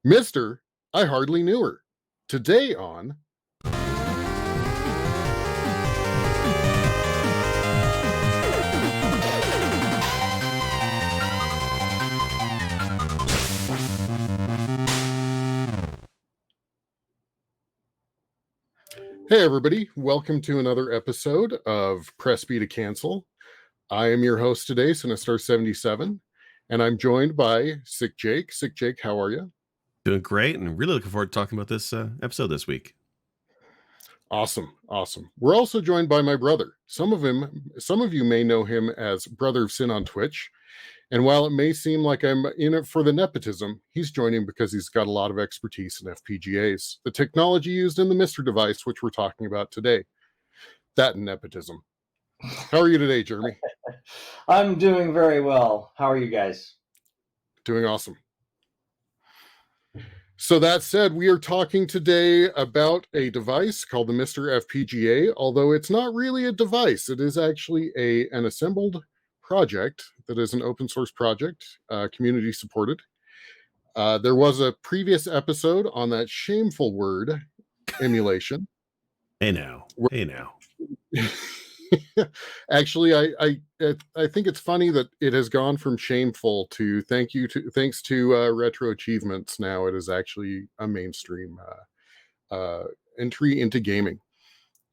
MiSTer, I hardly knew her. Today on Hey everybody, welcome to another episode of Press B to Cancel. I am your host today, Sinistar77, and I'm joined by Sick Jake. Sick Jake, how are you? Doing great, and really looking forward to talking about this episode this week. Awesome. We're also joined by my brother. Some of you may know him as Brother of Sin on Twitch. And while it may seem like I'm in it for the nepotism, he's joining because he's got a lot of expertise in FPGAs, the technology used in the MiSTer device, which we're talking about today. That and nepotism. How are you today, Jeremy? I'm doing very well. How are you guys? Doing awesome. So that said, we are talking today about a device called the MiSTer FPGA, although it's not really a device. It is actually an assembled project that is an open source project, community supported. There was a previous episode on that shameful word, emulation. Hey now. Actually, I think it's funny that it has gone from shameful to thanks to retro achievements. Now it is actually a mainstream entry into gaming.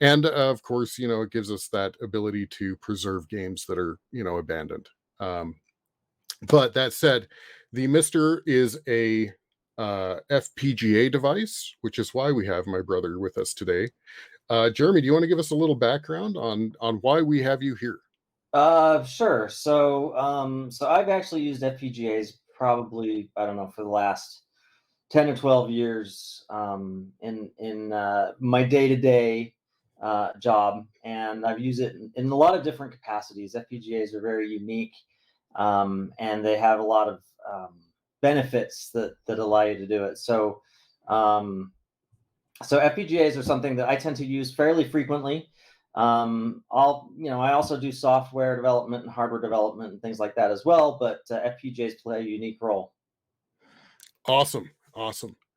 And of course, it gives us that ability to preserve games that are, abandoned. But that said, the MiSTer is a FPGA device, which is why we have my brother with us today. Jeremy, do you want to give us a little background on why we have you here? Sure. So I've actually used FPGAs probably, I don't know, for the last 10 or 12 years in my day-to-day job, and I've used it in a lot of different capacities. FPGAs are very unique, and they have a lot of benefits that allow you to do it. So FPGAs are something that I tend to use fairly frequently. I also do software development and hardware development and things like that as well, but FPGAs play a unique role. Awesome.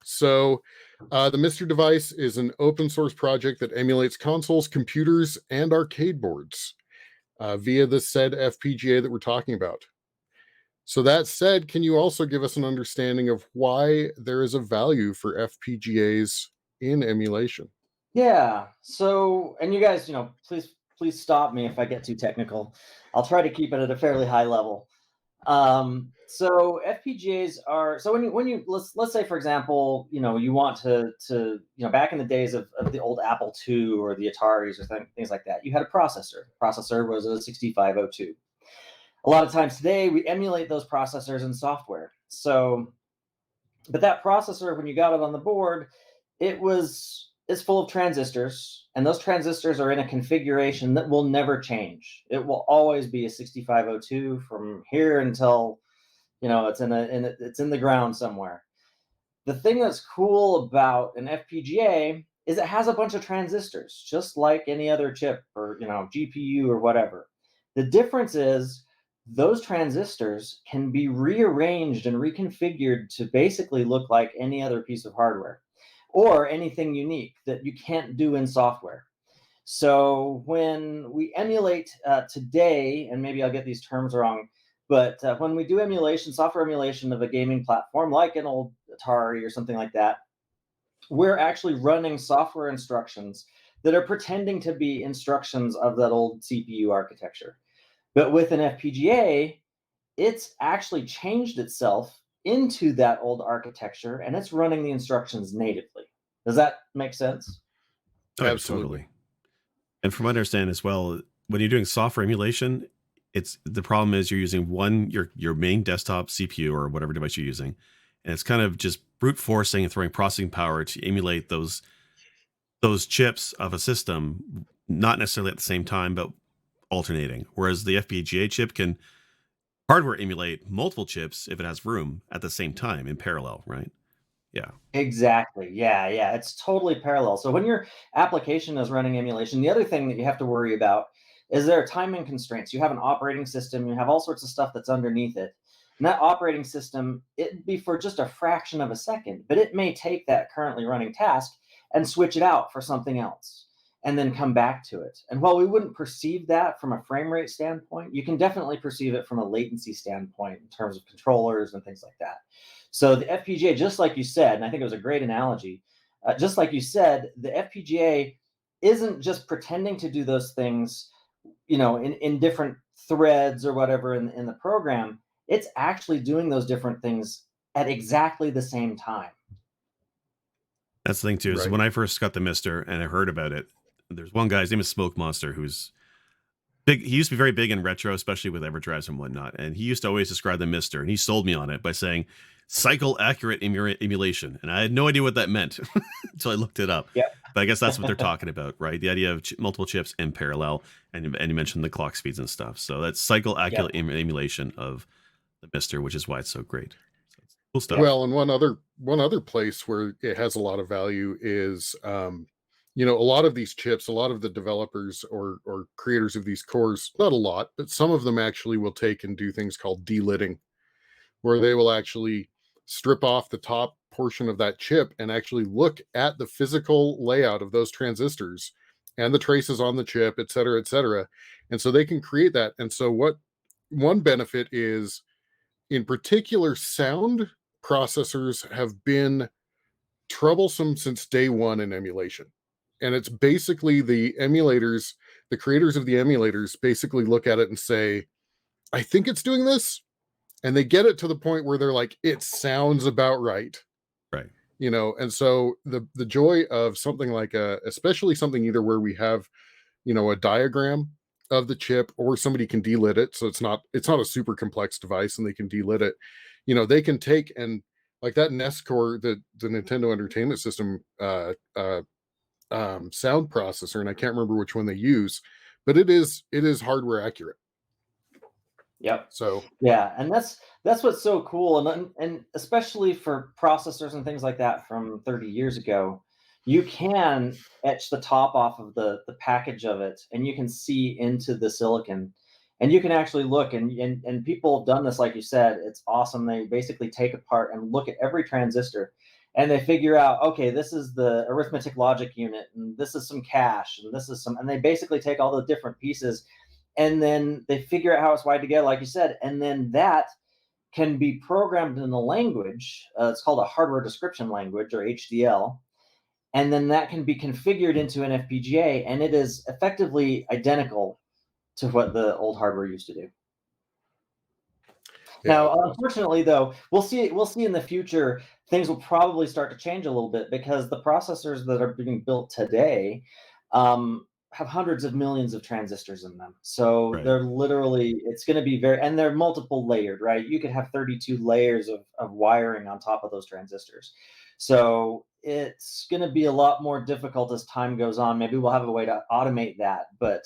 So the MiSTer device is an open source project that emulates consoles, computers, and arcade boards via the said FPGA that we're talking about. So that said, can you also give us an understanding of why there is a value for FPGAs in emulation? Yeah. So, and you guys, please stop me if I get too technical. I'll try to keep it at a fairly high level. So FPGAs are, so when you let's say, for example, you want to back in the days of the old Apple II or the Ataris or things like that, you had a processor. Processor was a 6502. A lot of times today we emulate those processors in software. So, but that processor, when you got it on the board, it's full of transistors, and those transistors are in a configuration that will never change. It will always be a 6502 from here until it's in the ground somewhere. The thing that's cool about an FPGA is it has a bunch of transistors, just like any other chip or GPU or whatever. The difference is those transistors can be rearranged and reconfigured to basically look like any other piece of hardware or anything unique that you can't do in software. So when we emulate today, and maybe I'll get these terms wrong, but when we do emulation, software emulation of a gaming platform like an old Atari or something like that, we're actually running software instructions that are pretending to be instructions of that old CPU architecture. But with an FPGA, it's actually changed itself into that old architecture, and it's running the instructions natively. Does that make sense? Oh, absolutely. And from what I understand as well, when you're doing software emulation, the problem is you're using your main desktop CPU or whatever device you're using, and it's kind of just brute forcing and throwing processing power to emulate those chips of a system, not necessarily at the same time, but alternating. Whereas the FPGA chip can hardware emulate multiple chips if it has room at the same time in parallel, right? Yeah. Exactly. Yeah. It's totally parallel. So when your application is running emulation, the other thing that you have to worry about is there are timing constraints. You have an operating system, you have all sorts of stuff that's underneath it. And that operating system, it'd be for just a fraction of a second, but it may take that currently running task and switch it out for something else and then come back to it. And while we wouldn't perceive that from a frame rate standpoint, you can definitely perceive it from a latency standpoint in terms of controllers and things like that. So the FPGA, just like you said, and I think it was a great analogy, just like you said, the FPGA isn't just pretending to do those things, in different threads or whatever in the program. It's actually doing those different things at exactly the same time. That's the thing too, is Right. when I first got the MiSTer and I heard about it, there's one guy, his name is Smoke Monster, who's big. He used to be very big in retro, especially with EverDrives and whatnot. And he used to always describe the MiSTer, and he sold me on it by saying cycle accurate emulation. And I had no idea what that meant until I looked it up. Yeah. But I guess that's what they're talking about, right? The idea of multiple chips in parallel, and you mentioned the clock speeds and stuff. So that's cycle accurate emulation of the MiSTer, which is why it's so great. So it's cool stuff. Well, and one other place where it has a lot of value is, a lot of these chips, a lot of the developers or creators of these cores, not a lot, but some of them actually will take and do things called delitting, where they will actually strip off the top portion of that chip and actually look at the physical layout of those transistors and the traces on the chip, et cetera, et cetera. And so they can create that. And so what one benefit is, in particular, sound processors have been troublesome since day one in emulation. And it's basically the creators of the emulators basically look at it and say, I think it's doing this. And they get it to the point where they're like, it sounds about right. Right. And so the joy of something like especially something either where we have, a diagram of the chip, or somebody can delit it. So it's not a super complex device and they can delit it. They can take and, like that NES Core, the Nintendo Entertainment System sound processor, and I can't remember which one they use, but it is hardware accurate. Yep. So yeah, and that's what's so cool, and especially for processors and things like that from 30 years ago, you can etch the top off of the package of it, and you can see into the silicon, and you can actually look, and people have done this, like you said. It's awesome. They basically take apart and look at every transistor, and they figure out, okay, this is the arithmetic logic unit, and this is some cache, and this is some, and they basically take all the different pieces, and then they figure out how it's wired together, like you said, and then that can be programmed in a language. It's called a hardware description language, or HDL, and then that can be configured into an FPGA, and it is effectively identical to what the old hardware used to do. yeah. Now, unfortunately, though, we'll see in the future, things will probably start to change a little bit, because the processors that are being built today have hundreds of millions of transistors in them. So Right. they're literally, it's going to be and they're multiple layered, right? You could have 32 layers of wiring on top of those transistors. So it's going to be a lot more difficult as time goes on. Maybe we'll have a way to automate that, but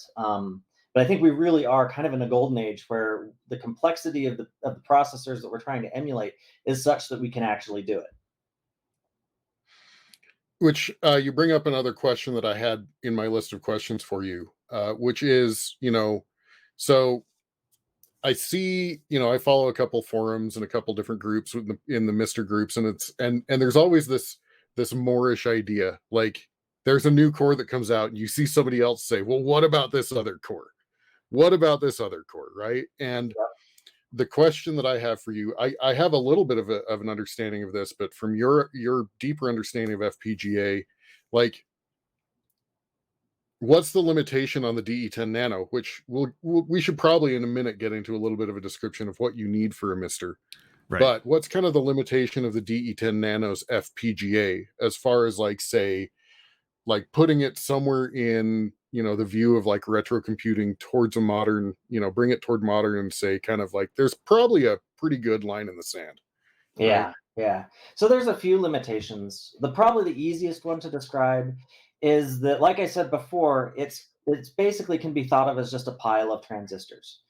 I think we really are kind of in a golden age where the complexity of the processors that we're trying to emulate is such that we can actually do it. Which you bring up another question that I had in my list of questions for you, which is, so I see, I follow a couple forums and a couple different groups in the MiSTer groups, and and there's always this Moorish idea, like there's a new core that comes out, and you see somebody else say, well, what about this other core? What about this other core, right? And the question that I have for you, I have a little bit of an understanding of this, but from your deeper understanding of FPGA, like, what's the limitation on the De10 Nano? Which we should probably in a minute get into a little bit of a description of what you need for a MiSTer. Right. But what's kind of the limitation of the De10 Nano's FPGA as far as, like, say, like putting it somewhere in, the view of like retro computing towards a modern, bring it toward modern, and say kind of like there's probably a pretty good line in the sand. Yeah, right? yeah. So there's a few limitations. Probably the easiest one to describe is that, like I said before, it's basically can be thought of as just a pile of transistors.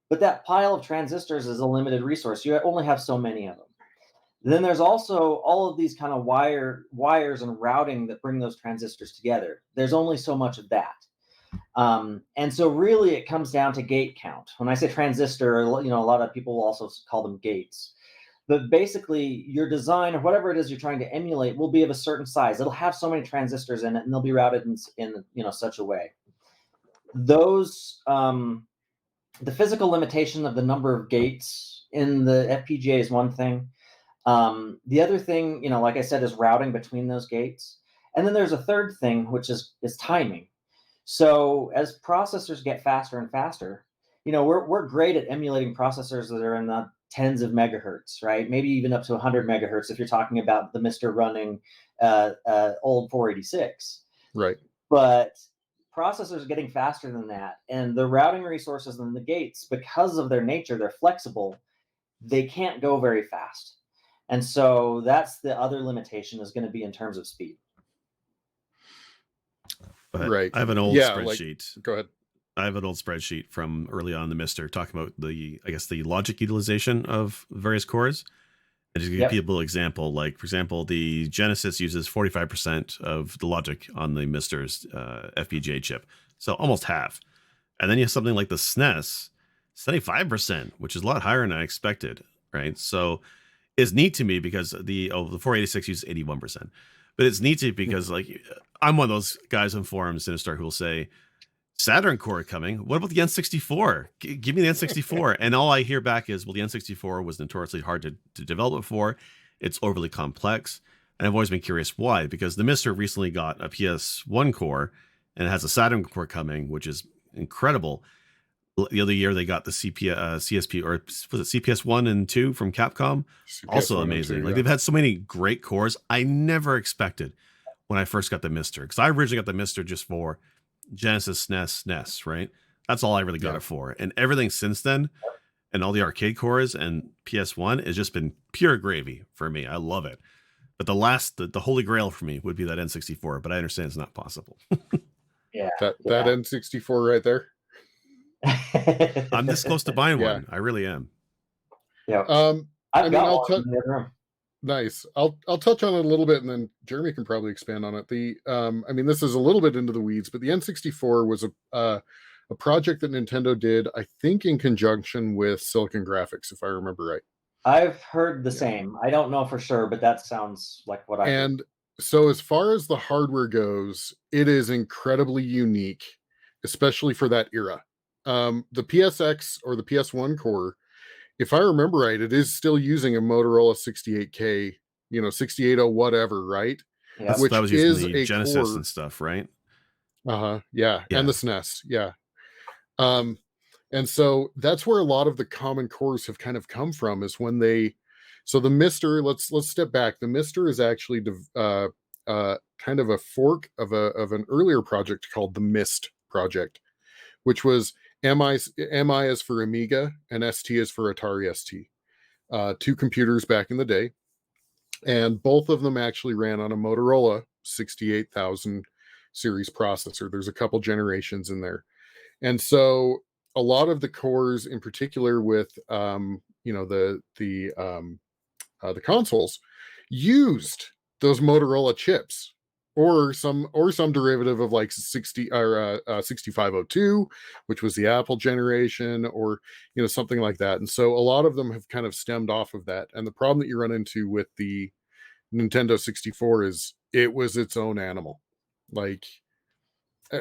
But that pile of transistors is a limited resource. You only have so many of them. Then there's also all of these kind of wires and routing that bring those transistors together. There's only so much of that. And so really it comes down to gate count. When I say transistor, a lot of people will also call them gates. But basically, your design or whatever it is you're trying to emulate will be of a certain size. It'll have so many transistors in it, and they'll be routed in such a way. Those the physical limitation of the number of gates in the FPGA is one thing. The other thing, like I said, is routing between those gates. And then there's a third thing, which is timing. So as processors get faster and faster, we're great at emulating processors that are in the tens of megahertz, right? Maybe even up to 100 megahertz if you're talking about the MiSTer running old 486. Right. But processors are getting faster than that, and the routing resources and the gates, because of their nature, they're flexible. They can't go very fast, and so that's the other limitation is going to be in terms of speed. But Right. I have an old spreadsheet. Go ahead. I have an old spreadsheet from early on in the MiSTer talking about the logic utilization of various cores. And just to give people an example, like, for example, the Genesis uses 45% of the logic on the MiSTer's FPGA chip. So almost half. And then you have something like the SNES, 75%, which is a lot higher than I expected, right? So it's neat to me because the 486 uses 81%. But it's neat to me because, like, I'm one of those guys on forums, Sinistar, who will say, Saturn core coming. What about the N64? Give me the N64. And all I hear back is, well, the N64 was notoriously hard to develop for. It's overly complex. And I've always been curious why, because the MiSTer recently got a PS1 core and it has a Saturn core coming, which is incredible. The other year they got the CSP, or was it CPS 1 and 2 from Capcom? CPS also amazing. 2, they've had so many great cores. I never expected when I first got the MiSTer, because I originally got the MiSTer just for Genesis, SNES, NES, right? That's all I really got it for. And everything since then, and all the arcade cores and PS1 has just been pure gravy for me. I love it. But the holy grail for me would be that N64, but I understand it's not possible. That N64 right there. I'm this close to buying one. I really am. Yeah. Nice. I'll touch on it a little bit, and then Jeremy can probably expand on it. This is a little bit into the weeds, but the N64 was a project that Nintendo did, I think, in conjunction with Silicon Graphics, if I remember right. I've heard the same. I don't know for sure, but that sounds like what I heard. And so as far as the hardware goes, it is incredibly unique, especially for that era. The PSX or the PS1 core, if I remember right, it is still using a Motorola 68K, 6800 whatever, right? Yeah. That was using the Genesis and stuff, right? Yeah, and the SNES, yeah. And so that's where a lot of the common cores have kind of come from, is when so the MiSTer, let's step back. The MiSTer is actually kind of a fork of an earlier project called the MIST project, which was MI is for Amiga and ST is for Atari ST. 2 computers back in the day. And both of them actually ran on a Motorola 68000 series processor. There's a couple generations in there. And so a lot of the cores, in particular with the consoles, used those Motorola chips, or some derivative of like 6502, which was the Apple generation, or something like that. And so a lot of them have kind of stemmed off of that. And the problem that you run into with the Nintendo 64 is it was its own animal. Like,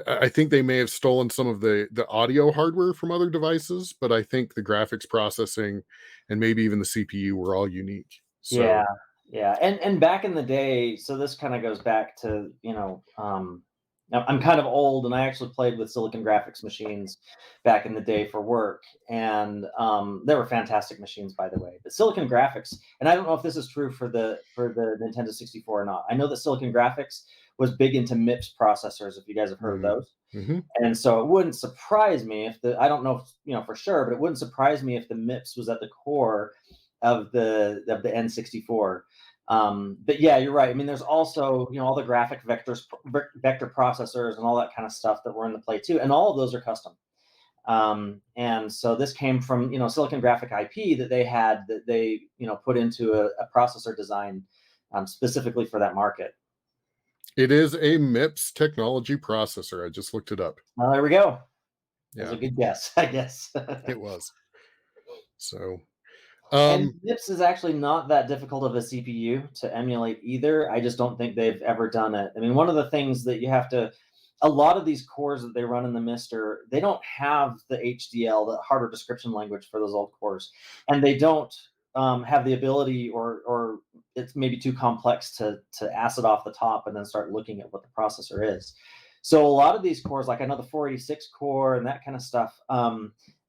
I think they may have stolen some of the audio hardware from other devices, but I think the graphics processing and maybe even the CPU were all unique. So, yeah. And back in the day, so this kind of goes back to, I'm kind of old, and I actually played with Silicon Graphics machines back in the day for work. And they were fantastic machines, by the way. But Silicon Graphics, and I don't know if this is true for the Nintendo 64 or not. I know that Silicon Graphics was big into MIPS processors, if you guys have heard of those. Mm-hmm. And so it wouldn't surprise me if I don't know if, for sure, but it wouldn't surprise me if the MIPS was at the core of the N64. But yeah, you're right. I mean, there's also, all the graphic vector processors and all that kind of stuff that were in the play too. And all of those are custom. And so this came from, Silicon Graphic IP that they had, that they, put into a processor design specifically for that market. It is a MIPS technology processor. I just looked it up. Well, there we go. That's Yeah, a good guess, I guess. it was. So, And um, MIPS is actually not that difficult of a CPU to emulate either. I just don't think they've ever done it. I mean, one of the things that you have to, a lot of these cores that they run in the MiSTer, they don't have the HDL, the hardware description language for those old cores, and they don't have the ability, or it's maybe too complex to acid off the top and then start looking at what the processor is. So a lot of these cores, like I know the 486 core and that kind of stuff,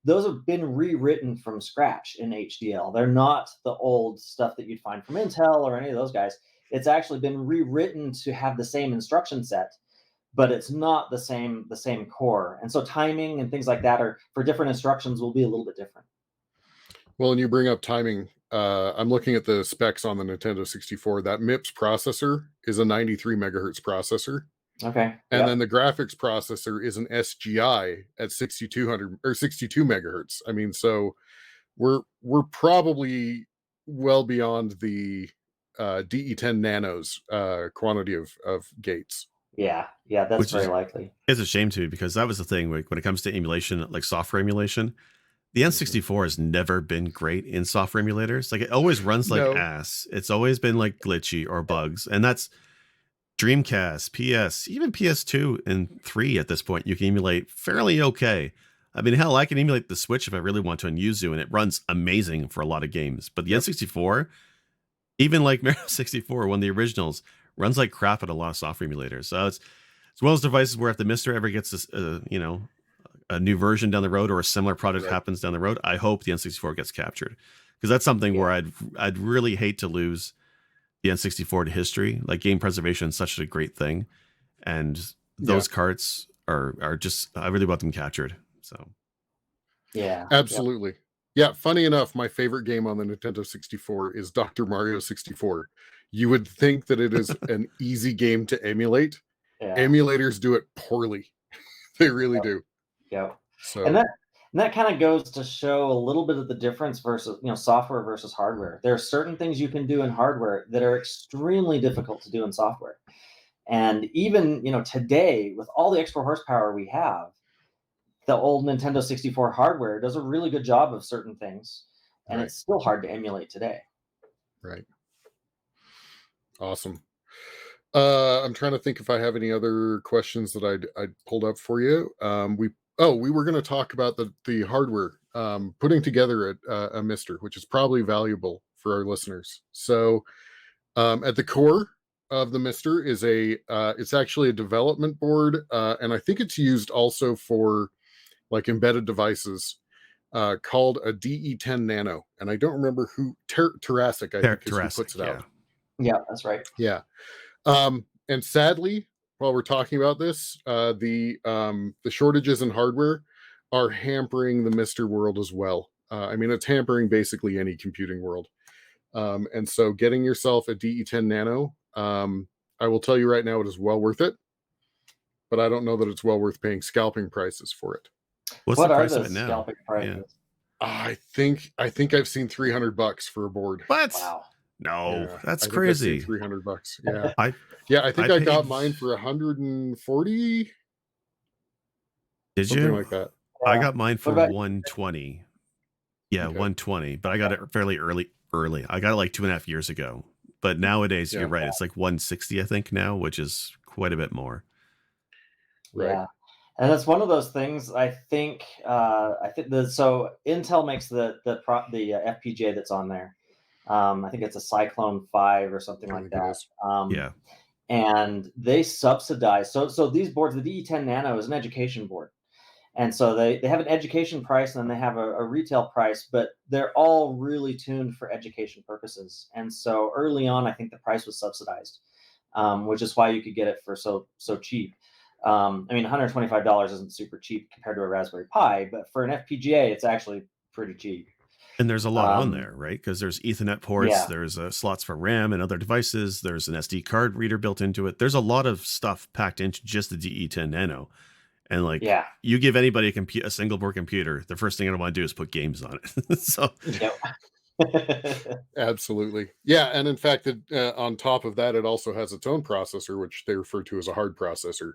those have been rewritten from scratch in HDL. They're not the old stuff that you'd find from Intel or any of those guys. It's actually been rewritten to have the same instruction set, but it's not the same core. And so timing and things like that are for different instructions will be a little bit different. well, and you bring up timing. I'm looking at the specs on the Nintendo 64. That MIPS processor is a 93 megahertz processor. Okay. And then the graphics processor is an SGI at 6200 or 62 megahertz. I mean, so we're probably well beyond the De10 Nano's quantity of gates. Yeah, that's Which very is likely. it's a shame too, because that was the thing when it comes to emulation, like software emulation. The N64 has never been great in software emulators. Like it always runs like No. ass. It's always been like glitchy or bugs, and that's Dreamcast, PS, even PS2 and 3 at this point. You can emulate fairly okay. I mean, hell, I can emulate the Switch if I really want to on Yuzu, and it runs amazing for a lot of games. But the N64, even like Mario 64, one of the originals, runs like crap at a lot of software emulators. So it's one of those devices where if the MiSTer ever gets this, a new version down the road or a similar product Right. happens down the road, I hope the N64 gets captured, because that's something where I'd really hate to lose the N64 to history. Like game preservation is such a great thing, and those carts are just, I really want them captured. So Yeah. Absolutely. Yeah, funny enough, my favorite game on the Nintendo 64 is Dr. Mario 64. You would think that it is an easy game to emulate. Yeah. Emulators do it poorly. They really do. Yeah. So And that kind of goes to show a little bit of the difference versus, software versus hardware. There are certain things you can do in hardware that are extremely difficult to do in software. And even, today, with all the extra horsepower we have, the old Nintendo 64 hardware does a really good job of certain things, and Right. it's still hard to emulate today. Right. Awesome. I'm trying to think if I have any other questions that I'd pulled up for you. We were going to talk about the hardware, putting together a MiSTer, which is probably valuable for our listeners. So, at the core of the MiSTer is it's actually a development board, and I think it's used also for like embedded devices, called a DE10 Nano, and I don't remember who Tarasic, I think, is who puts it out. Yeah, that's right. Yeah. And sadly, while we're talking about this, the shortages in hardware are hampering the MiSTer world as well. I mean, it's hampering basically any computing world. And so getting yourself a DE10 Nano, I will tell you right now, it is well worth it, but I don't know that it's well worth paying scalping prices for it. what's What the are price of those it now? scalping prices? Yeah. I think I've seen $300 for a board. What? Wow. No, Yeah, that's I think I've seen crazy. $300. Yeah. I I think I got paid- mine for 140. Did Something you? like that. I got mine for What about- 120. Yeah, Okay. 120. But I got it fairly early. I got it like 2.5 years ago. But nowadays, Yeah. you're right. It's like 160, I think, now, which is quite a bit more. Right. Yeah. And it's one of those things. I think so Intel makes the FPGA that's on there. I think it's a Cyclone 5 or something I like think it that. is. Yeah. And they subsidize. So these boards, the DE10 Nano is an education board. And so they have an education price and then they have a retail price, but they're all really tuned for education purposes. And so early on, I think the price was subsidized, which is why you could get it for so cheap. I mean, $125 isn't super cheap compared to a Raspberry Pi, but for an FPGA, it's actually pretty cheap. And there's a lot on there, right? Because there's Ethernet ports, Yeah. there's slots for RAM and other devices, there's an SD card reader built into it. There's a lot of stuff packed into just the DE10 Nano. And like, you give anybody a single board computer, the first thing I want to do is put games on it. So Yep. Absolutely. Yeah, and in fact, on top of that, it also has its own processor, which they refer to as a hard processor,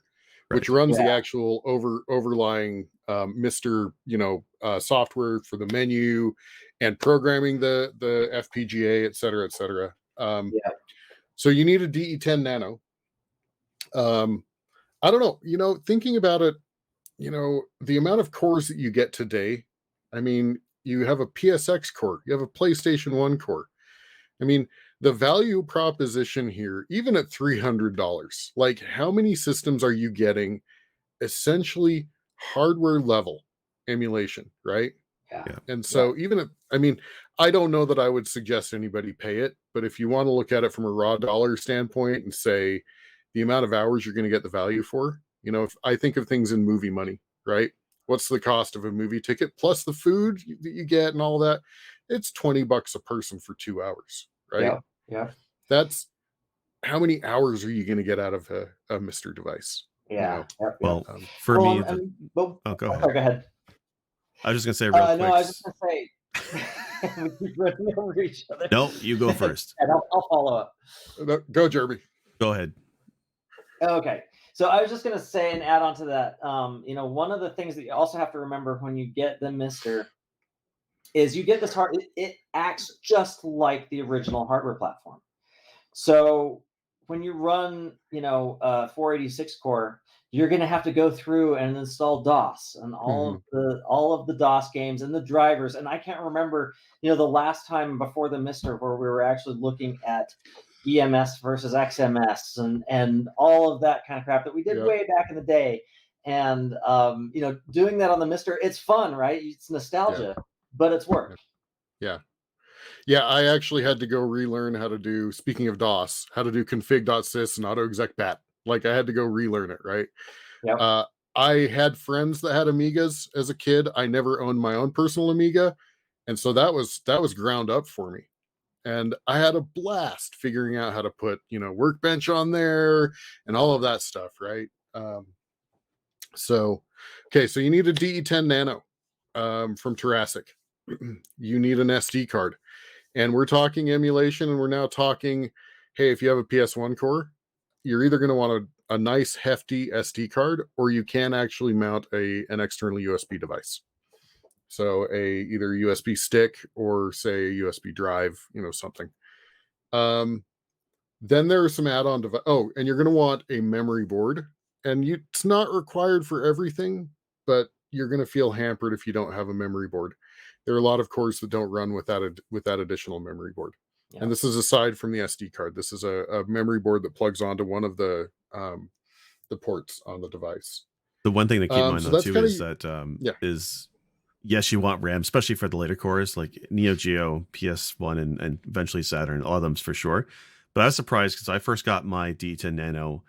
which Right. runs the Yeah. actual overlying MiSTer, software for the menu and programming the FPGA, et cetera, et cetera. Yeah. So you need a De10 Nano. Um, I don't know, thinking about it, the amount of cores that you get today. I mean, you have a PSX core, you have a PlayStation 1 core. I mean, the value proposition here, even at $300, like how many systems are you getting essentially hardware level emulation, right? Yeah. Yeah. And Yeah. so even if, I mean, I don't know that I would suggest anybody pay it, but if you want to look at it from a raw dollar standpoint and say the amount of hours you're going to get the value for, if I think of things in movie money, right? What's the cost of a movie ticket plus the food that you get and all that? It's $20 a person for 2 hours, right? Yeah. Yeah. That's how many hours are you going to get out of a MiSTer device? You Yeah. know, Yep. Yep. Well, um, for Well, me, the but oh, go oh, ahead. sorry, go ahead. I was just gonna say real No, quick. I was just gonna say we keep running over each other. No, you go first. And I'll follow up. go, Jeremy. Go ahead. Okay. So I was just gonna say and add on to that. One of the things that you also have to remember when you get the MiSTer is you get this it acts just like the original hardware platform. So when you run, 486 core, you're going to have to go through and install DOS and Mhm. all of the DOS games and the drivers. And I can't remember, the last time before the MiSTer where we were actually looking at EMS versus XMS and all of that kind of crap that we did Yep. way back in the day. And doing that on the MiSTer, it's fun, right? It's nostalgia, but it's work. Yeah. Yeah, I actually had to go relearn how to do, speaking of DOS, how to do config.sys and autoexec.bat. Like I had to go relearn it, right? Yep. Uh, I had friends that had Amigas as a kid. I never owned my own personal Amiga. And so that was ground up for me. And I had a blast figuring out how to put, Workbench on there and all of that stuff, right? So, okay, so you need a DE10 Nano from Jurassic. You need an SD card. And we're talking emulation, and we're now talking, hey, if you have a PS1 core, you're either going to want a nice hefty SD card, or you can actually mount an external USB device. So either a USB stick or say a USB drive, something. Then there are some add-on device. Oh, and you're going to want a memory board, and it's not required for everything, but you're going to feel hampered if you don't have a memory board. There are a lot of cores that don't run with that additional memory board. Yeah. And this is aside from the SD card. This is a memory board that plugs onto one of the ports on the device. The one thing to keep in mind So though that's too kind of is that yeah. is yes, you want RAM, especially for the later cores like Neo Geo, PS1, and eventually Saturn. All of them's for sure. But I was surprised because I first got my D10 Nano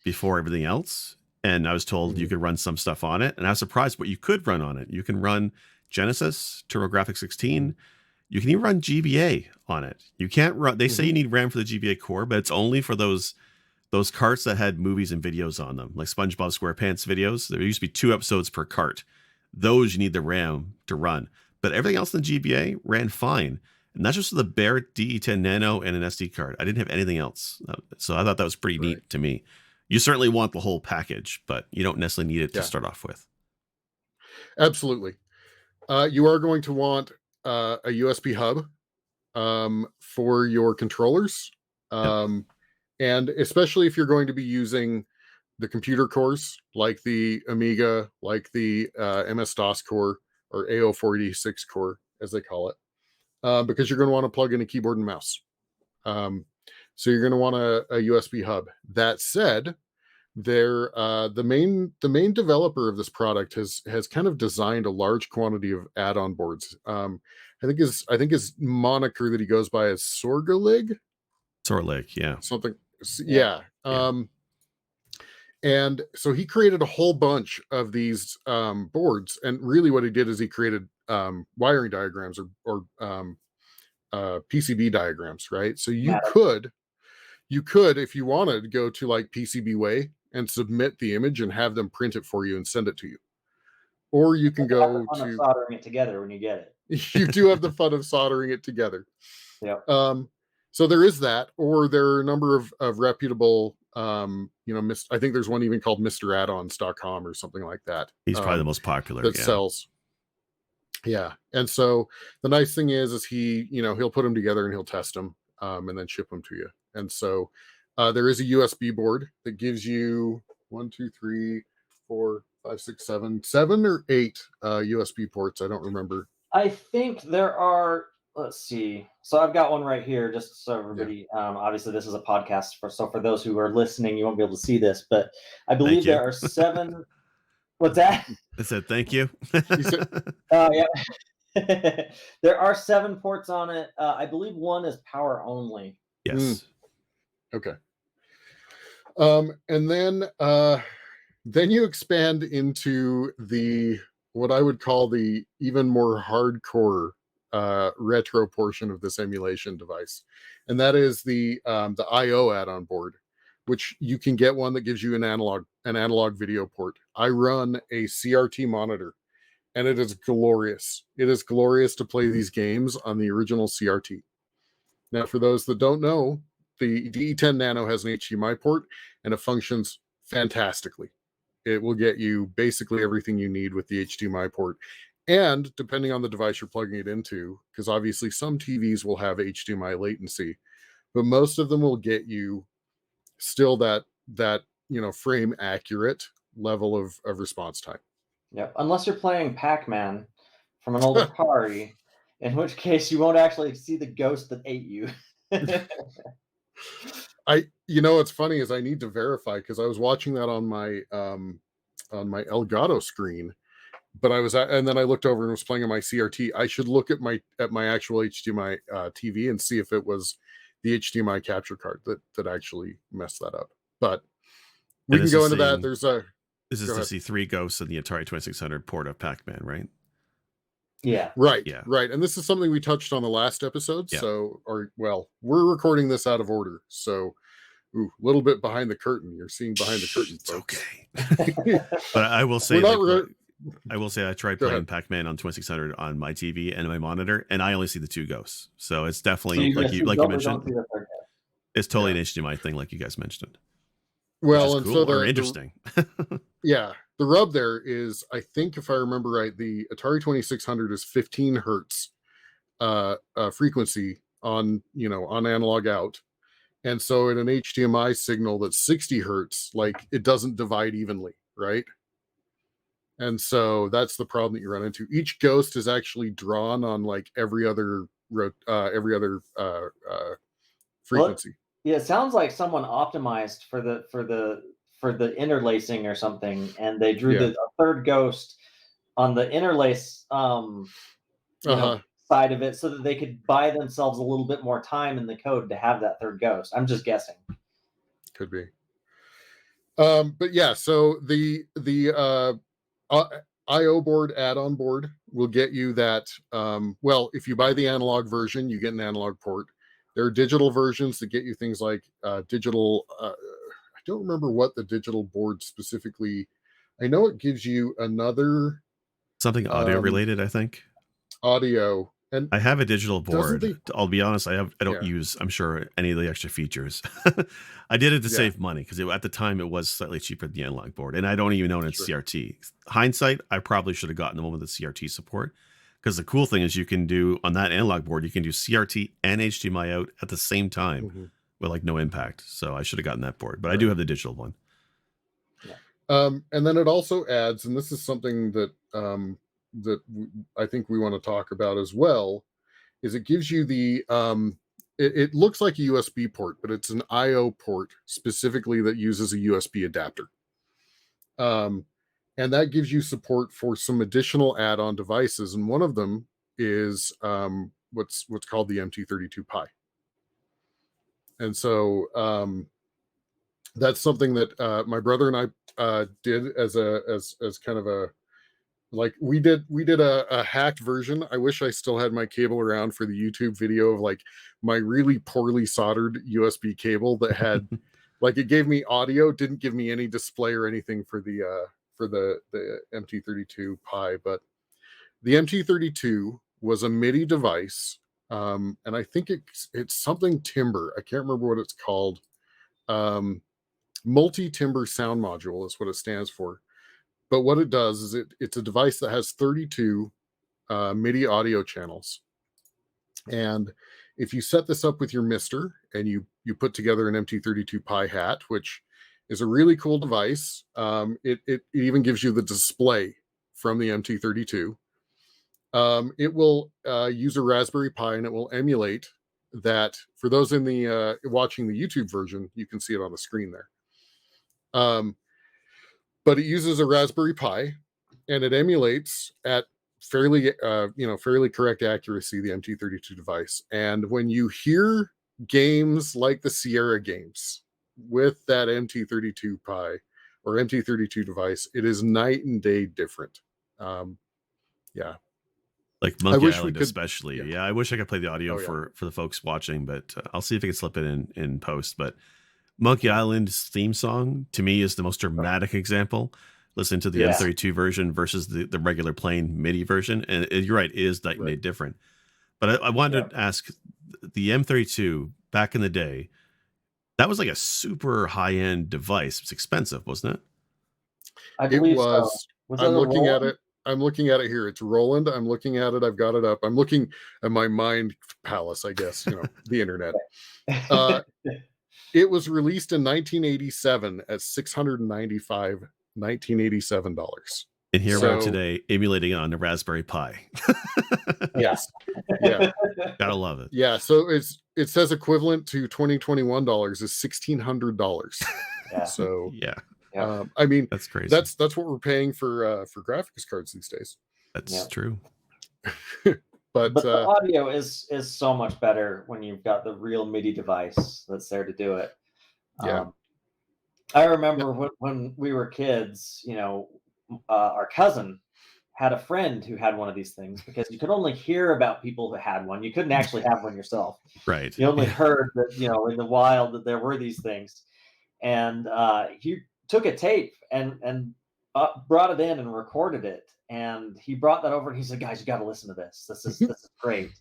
before everything else, and I was told you could run some stuff on it, and I was surprised what you could run on it. You can run Genesis, TurboGrafx 16. You can even run GBA on it. You can't run. They say you need RAM for the GBA core, but it's only for those carts that had movies and videos on them, like SpongeBob SquarePants videos. There used to be 2 episodes per cart. Those you need the RAM to run, but everything else in the GBA ran fine. And that's just the bare DE10 Nano and an SD card. I didn't have anything else. So I thought that was pretty Right. neat to me. You certainly want the whole package, but you don't necessarily need it to Yeah. start off with. Absolutely. You are going to want a USB hub for your controllers. Yep. And especially if you're going to be using the computer cores like the Amiga, like the MS-DOS core or AO486 core, as they call it, because you're going to want to plug in a keyboard and mouse. So you're going to want a USB hub. That said, the main developer of this product has kind of designed a large quantity of add-on boards. I think his moniker that he goes by is Sorgalig, Sorlig, yeah. something. Yeah. Yeah. And so he created a whole bunch of these boards, and really what he did is he created wiring diagrams or PCB diagrams, right? So you could, if you wanted, go to like PCBWay and submit the image and have them print it for you and send it to you. or you can You have the go fun of to. soldering it together when you get it. You do have the fun of soldering it together. Yeah. So there is that, or there are a number of reputable, I think there's one even called MiSTer or something like that. He's probably the most popular. That Yeah. sells. Yeah. And so the nice thing is he'll put them together and he'll test them, and then ship them to you. And so there is a USB board that gives you 1, 2, 3, 4, 5, 6, 7 or 8 USB ports. I don't remember. I think there are. Let's see. So I've got one right here, just so Yeah. everybody. Obviously, this is a podcast, so for those who are listening, you won't be able to see this, but I Thank believe you. there are 7. What's that? I said thank you. You said, Yeah. There are 7 ports on it. I believe one is power only. Yes. okay. And then you expand into what I would call the even more hardcore retro portion of this emulation device, and that is the I/O add-on board, which you can get one that gives you an analog video port. I run a CRT monitor, and it is glorious. It is glorious to play these games on the original CRT. Now, for those that don't know, the De10 Nano has an HDMI port, and it functions fantastically. It will get you basically everything you need with the HDMI port. And depending on the device you're plugging it into, because obviously some TVs will have HDMI latency, but most of them will get you still that frame accurate level of response time. Yep. Unless you're playing Pac-Man from an older Atari, in which case you won't actually see the ghost that ate you. What's funny is I need to verify, because I was watching that on my Elgato screen, but and then I looked over and was playing on my CRT. I should look at my actual HDMI TV and see if it was the HDMI capture card that actually messed that up. But we can go into that. This is to see 3 ghosts in the Atari 2600 port of Pac-Man, right? Yeah. Right. Yeah. Right. And this is something we touched on the last episode. Yeah. So, we're recording this out of order. So, a little bit behind the curtain. You're seeing behind the curtain, folks. It's okay. But I will say, I tried playing Pac-Man on 2600 on my TV and my monitor, and I only see the 2 ghosts. So it's definitely like you mentioned. It's totally an HDMI thing, like you guys mentioned. Well, and cool, or interesting. Yeah, the rub there is, I think if I remember right, the Atari 2600 is 15 hertz frequency on analog out. And so in an HDMI signal that's 60 hertz, like, it doesn't divide evenly, right? And so that's the problem that you run into. Each ghost is actually drawn on like every other frequency. Yeah, it sounds like someone optimized for the interlacing or something, and they drew the third ghost on the interlace side of it, so that they could buy themselves a little bit more time in the code to have that third ghost. I'm just guessing. Could be. But yeah, so the IO board, add-on board, will get you that. If you buy the analog version, you get an analog port. There are digital versions that get you things like digital. I don't remember what the digital board specifically. I know it gives you another something audio related. I think audio. And I have a digital board. I'll be honest. I don't use, I'm sure, any of the extra features. I did it to save money, because at the time it was slightly cheaper than the analog board, and I don't even own a CRT. Hindsight, I probably should have gotten the one with the CRT support, because the cool thing is you can do on that analog board, you can do CRT and HDMI out at the same time with like no impact. So I should have gotten that board, but I do have the digital one. And then it also adds, and this is something that I think we want to talk about as well, is it gives you the it looks like a USB port, but it's an IO port specifically that uses a USB adapter. And that gives you support for some additional add-on devices, and one of them is what's called the MT32 Pi. And so that's something that my brother and I did as kind of a, like, we did a hacked version. I wish I still had my cable around for the YouTube video of like my really poorly soldered USB cable that had like, it gave me audio, didn't give me any display or anything for the for the MT32 Pi, but the MT32 was a MIDI device, and I think it's something timbre. I can't remember what it's called. Multi-timbre sound module is what it stands for. But what it does is it's a device that has 32 MIDI audio channels. And if you set this up with your MiSTer and you put together an MT32 Pi hat, which is a really cool device, it even gives you the display from the MT32. It will use a Raspberry Pi, and it will emulate that. For those in the watching the YouTube version, you can see it on the screen there. But it uses a Raspberry Pi, and it emulates at fairly correct accuracy the MT32 device. And when you hear games like the Sierra games with that MT32 Pi or MT32 device, it is night and day different. Yeah. Like Monkey Island, especially. Yeah, I wish I could play the audio for the folks watching, but I'll see if I can slip it in post. But Monkey Island's theme song, to me, is the most dramatic example. Listen to the M32 version versus the regular plain MIDI version. And you're right, it is night and day different. But I wanted to ask, the M32, back in the day, that was like a super high-end device. It's expensive, wasn't it? I believe it was. So. I'm looking at it. I'm looking at it here. It's Roland. I'm looking at it. I've got it up. I'm looking at my mind palace, I guess, the internet. It was released in 1987 at $695 $1987. And here we are today emulating it on the Raspberry Pi. Yes. Yeah. Gotta love it. Yeah. So it says equivalent to $2021 is $1,600. Yeah. So yeah. I mean, that's crazy. That's what we're paying for graphics cards these days. That's true. But the audio is so much better when you've got the real MIDI device that's there to do it. Yeah. I remember when we were kids, our cousin had a friend who had one of these things, because you could only hear about people who had one. You couldn't actually have one yourself. Right. You only heard that, in the wild, that there were these things. And he took a tape and brought it in and recorded it. And he brought that over and he said, "Guys, you got to listen to this. This is great."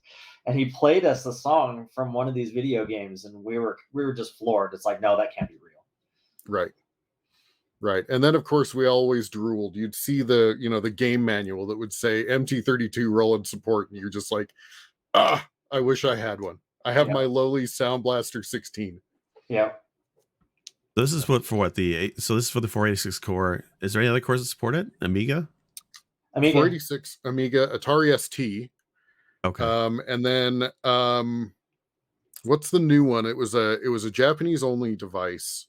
And he played us the song from one of these video games, and we were just floored. It's like, no, that can't be real. Right. And then of course we always drooled. You'd see the game manual that would say MT32 Roland support, and you're just like, I wish I had one. I have my lowly Sound Blaster 16. Yeah. This is for the 486 core. Is there any other cores that support it? Amiga? 486 Amiga, Atari ST. Okay. And then what's the new one? It was a Japanese only device.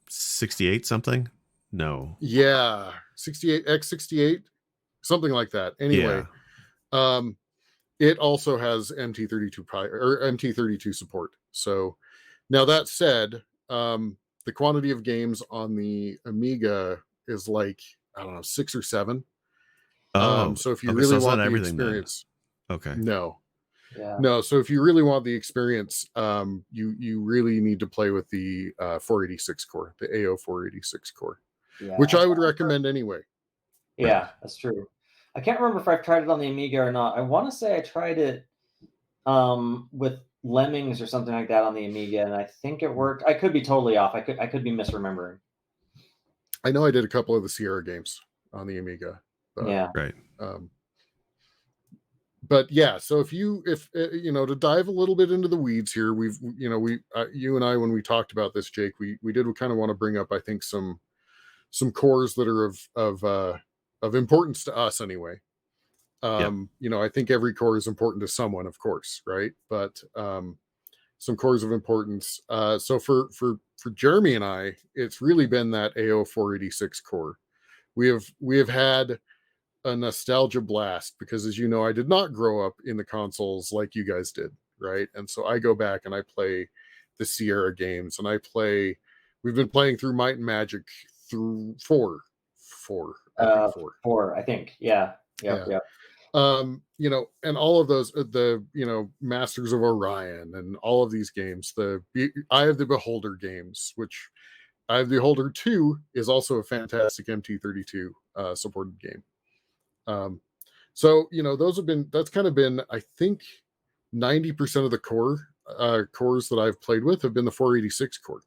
68 something? No. Yeah, 68 X68, something like that. Anyway, it also has MT32 Pi or MT32 support. So now that said, the quantity of games on the Amiga is like, I don't know, 6 or 7. So if you really want the experience, no. Yeah. No, so if you really want the experience, you really need to play with the 486 core, the AO 486 core, which I would recommend anyway. Yeah, that's true. I can't remember if I've tried it on the Amiga or not. I want to say I tried it with Lemmings or something like that on the Amiga, and I think it worked. I could be totally off. I could be misremembering. I know I did a couple of the Sierra games on the Amiga. But, yeah. Right. But yeah, so if to dive a little bit into the weeds here, you and I, when we talked about this, Jake, we did kind of want to bring up, I think, some cores that are of importance to us anyway. I think every core is important to someone, of course, right? But some cores of importance. So for Jeremy and I, it's really been that AO 486 core. We have had a nostalgia blast, because as you know, I did not grow up in the consoles like you guys did, right? And so I go back and I play the Sierra games, and we've been playing through Might and Magic through four, I think. Yeah. And all of those, the Masters of Orion and all of these games, the Eye of the Beholder games, which Eye of the Beholder 2 is also a fantastic MT32 supported game. So, that's kind of been, I think, 90% of the cores that I've played with have been the 486 core.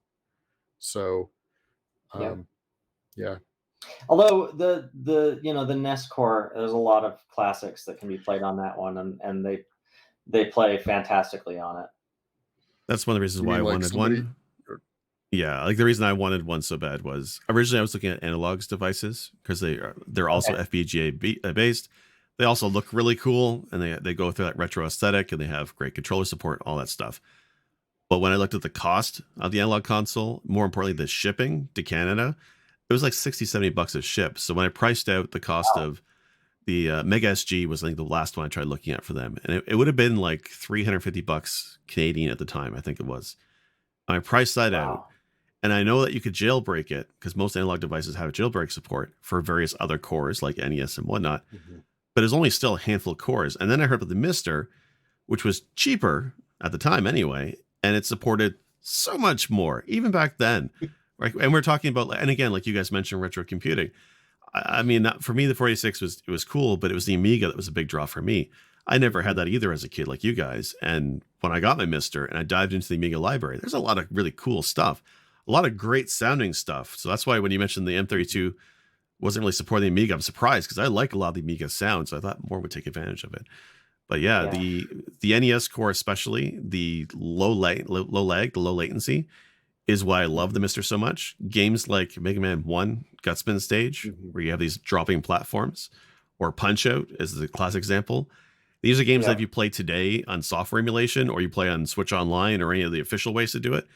So, yeah. Although the NES Core, there's a lot of classics that can be played on that one, and they play fantastically on it. That's one of the reasons why I wanted one. Yeah, like the reason I wanted one so bad was originally I was looking at Analog's devices because they're also FPGA based. They also look really cool, and they go through that retro aesthetic, and they have great controller support, all that stuff. But when I looked at the cost of the analog console, more importantly, the shipping to Canada, it was like $60-70 a ship. So when I priced out the cost of the Mega SG was, I think, the last one I tried looking at for them, and it would have been like $350 Canadian at the time, I think it was. And I priced that out, and I know that you could jailbreak it because most analog devices have jailbreak support for various other cores like NES and whatnot. But it's only still a handful of cores. And then I heard about the MiSTer, which was cheaper at the time anyway, and it supported so much more, even back then. Right? And we're talking about, and again, like you guys mentioned, retro computing. I mean, for me, the 486 was cool, but it was the Amiga that was a big draw for me. I never had that either as a kid, like you guys. And when I got my MiSTer and I dived into the Amiga library, there's a lot of really cool stuff, a lot of great sounding stuff. So that's why when you mentioned the M32 wasn't really supporting the Amiga, I'm surprised because I like a lot of the Amiga sound, so I thought more would take advantage of it. But yeah. the NES Core, especially the low lag, the low latency, is why I love the MiSTer so much. Games like Mega Man 1 Gutspin Stage, where you have these dropping platforms, or Punch Out is the classic example. These are games that if you play today on software emulation, or you play on Switch Online, or any of the official ways to do it,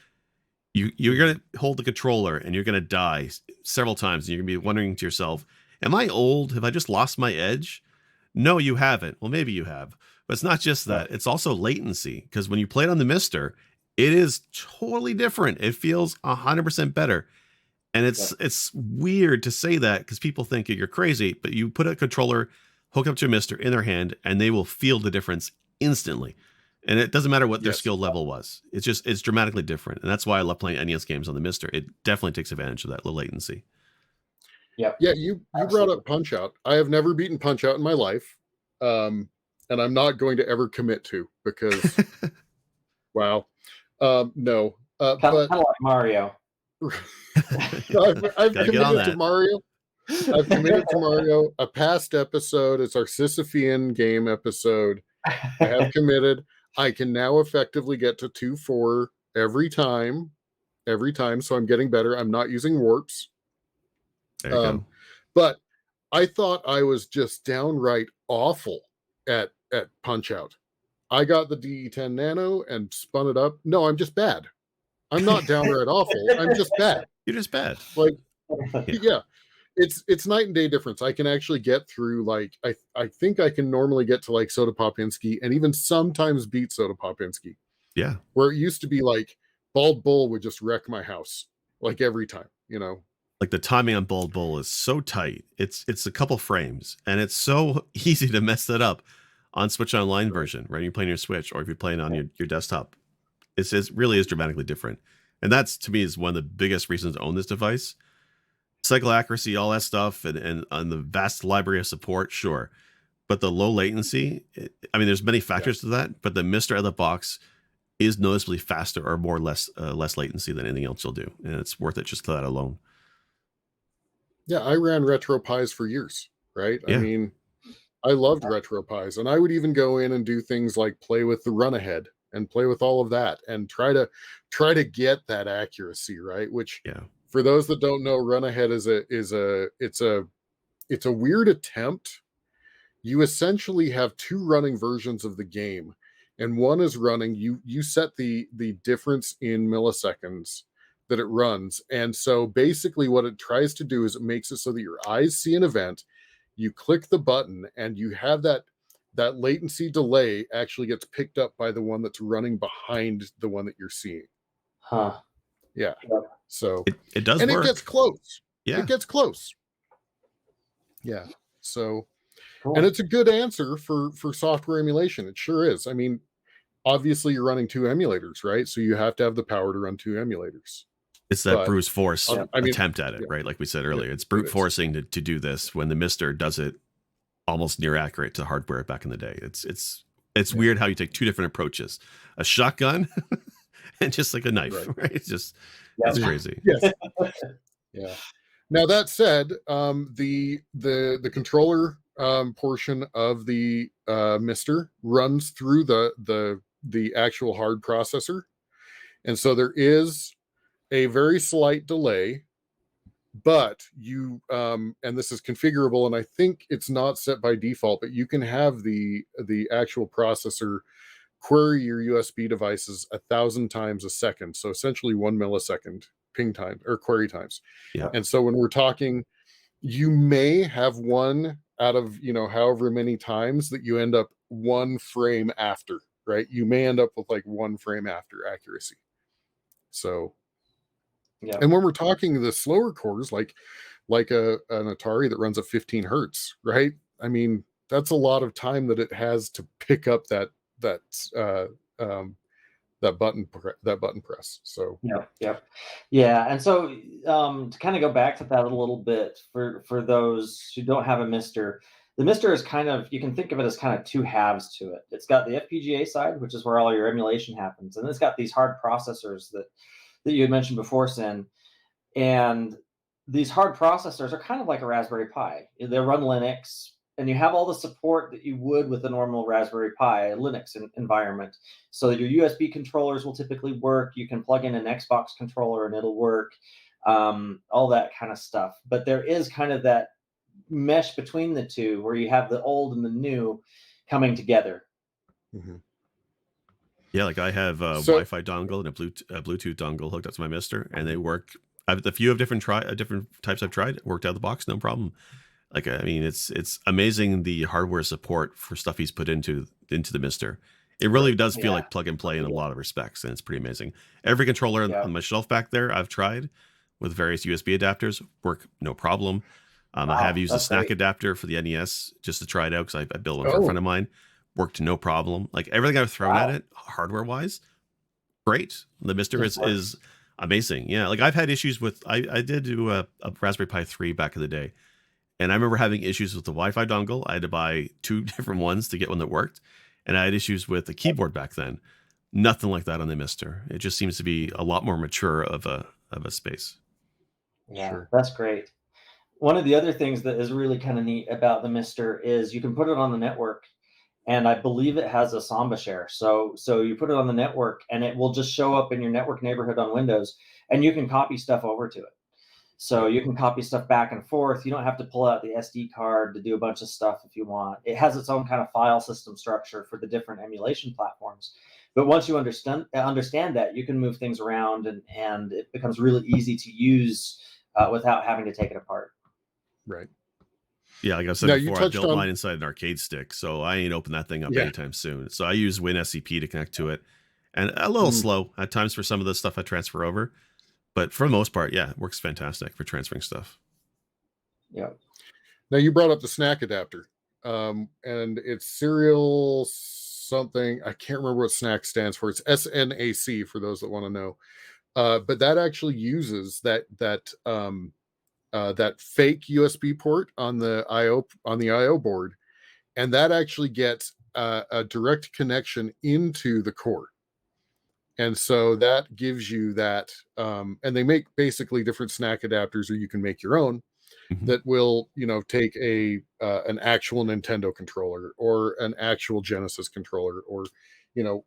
you're going to hold the controller and you're going to die several times. And you're going to be wondering to yourself, am I old? Have I just lost my edge? No, you haven't. Well, maybe you have. But it's not just that. It's also latency. Because when you play it on the MiSTer, it is totally different. It feels 100% better. And it's weird to say that because people think you're crazy. But you put a controller hook up to a MiSTer in their hand, and they will feel the difference instantly. And it doesn't matter what their skill level was. It's dramatically different. And that's why I love playing NES games on the MiSTer. It definitely takes advantage of that low latency. Yeah, you brought up Punch Out. I have never beaten Punch Out in my life. And I'm not going to ever commit to because, wow. No. Kind of like Mario. I've committed to Mario. I've committed to Mario. A past episode. It's our Sisyphean game episode. I have committed. I can now effectively get to 2-4 every time. So I'm getting better. I'm not using warps. There you go. But I thought I was just downright awful at Punch Out. I got the De10 Nano and spun it up. No, I'm just bad. I'm not downright awful. I'm just bad. You're just bad. Like, yeah. It's night and day difference. I can actually get through, like, I think I can normally get to like Soda Popinski and even sometimes beat Soda Popinski. Yeah. Where it used to be like Bald Bull would just wreck my house like every time, Like the timing on Bald Bull is so tight. It's a couple frames, and it's so easy to mess that up on Switch Online version, right? You're playing your Switch, or if you're playing on your desktop. It really is dramatically different. And that's, to me, is one of the biggest reasons to own this device. Cycle accuracy, all that stuff, and on the vast library of support, sure. But the low latency, there's many factors to that, but the MiSTer out of the box is noticeably faster or less latency than anything else you'll do. And it's worth it just for that alone. Yeah, I ran RetroPies for years, right? Yeah. I mean, I loved RetroPies, and I would even go in and do things like play with the run ahead and play with all of that and try to get that accuracy, right? Which, for those that don't know, run ahead is a weird attempt. You essentially have two running versions of the game, and one is running. You set the difference in milliseconds that it runs, and so basically what it tries to do is it makes it so that your eyes see an event, you click the button, and you have that latency delay actually gets picked up by the one that's running behind the one that you're seeing. Yeah. So it does and work. It gets close. Yeah, it gets close. Yeah. So and it's a good answer for software emulation. It sure is. I mean, obviously you're running two emulators, right? So you have to have the power to run two emulators. It's that But brute force I mean, attempt at it, yeah, right? Like we said yeah, earlier, it's it brute is. forcing to do this when the MiSTer does it almost near accurate to hardware back in the day. It's weird how you take two different approaches: a shotgun and just like a knife, Right. right? It's Yep. crazy. Yes. Yeah. Now that said, the controller portion of the MiSTer runs through the actual hard processor, and so there is a very slight delay, but you and this is configurable, and I think it's not set by default, but you can have the actual processor query your USB devices 1,000 times a second, so essentially 1 millisecond ping time or query times. Yeah. And so when we're talking, you may have one out of, however many times that you end up 1 frame after, right? You may end up with like 1 frame after accuracy. So, Yeah. and when we're talking the slower cores, like an Atari that runs at 15 hertz, right? I mean, that's a lot of time that it has to pick up that uh, um, that button press. So Yeah. And so to kind of go back to that a little bit for those who don't have a MiSTer, the MiSTer is kind of, you can think of it as kind of two halves to it. It's got the FPGA side, which is where all your emulation happens, and it's got these hard processors that you had mentioned before, Sin. And these hard processors are kind of like a Raspberry Pi. They run Linux, and you have all the support that you would with a normal Raspberry Pi Linux environment. So your USB controllers will typically work. You can plug in an Xbox controller and it'll work. All that kind of stuff. But there is kind of that mesh between the two where you have the old and the new coming together. mhm. Yeah, like I have a So Wi-Fi dongle and a Bluetooth dongle hooked up to my MiSTer, and they work. I've the few of different types I've tried worked out of the box, no problem. Like I mean, it's amazing the hardware support for stuff he's put into the MiSTer. It really right. does feel Yeah. like plug and play in a lot of respects, and it's pretty amazing. Every controller Yeah. on my shelf back there, I've tried with various USB adapters, work no problem. I have Wow. used a That's snack great. adapter for the NES just to try it out because I built one for a friend Oh, of mine. Worked no problem. Like everything I've thrown at Wow. it, hardware wise, great. The MiSTer Just works. is amazing. Yeah, like I've had issues with. I did do a Raspberry Pi 3 back in the day, and I remember having issues with the Wi-Fi dongle. I had to buy two different ones to get one that worked, and I had issues with the keyboard back then. Nothing like that on the MiSTer. It just seems to be a lot more mature of a space. Yeah, sure. that's great. One of the other things that is really kind of neat about the MiSTer is you can put it on the network, and I believe it has a Samba Share. So you put it on the network, and it will just show up in your network neighborhood on Windows, and you can copy stuff over to it. So Yep. you can copy stuff back and forth. You don't have to pull out the SD card to do a bunch of stuff if you want. It has its own kind of file system structure for the different emulation platforms. But once you understand that, you can move things around, and it becomes really easy to use without having to take it apart. Right. Yeah, like I said Now you before, I touched built mine on, inside an arcade stick, so I ain't open that thing up yeah. anytime soon. So I use WinSCP to connect to it, and a little Mm. slow at times for some of the stuff I transfer over, but for the most part, yeah, it works fantastic for transferring stuff. Yeah. Now you brought up the snack adapter, and it's serial something. I can't remember what snack stands for. It's SNAC for those that want to know. But that actually uses that fake USB port on the IO board, and that actually gets a direct connection into the core. And so that gives you that, and they make basically different snack adapters, or you can make your own Mhm. that will, take an actual Nintendo controller or an actual Genesis controller, or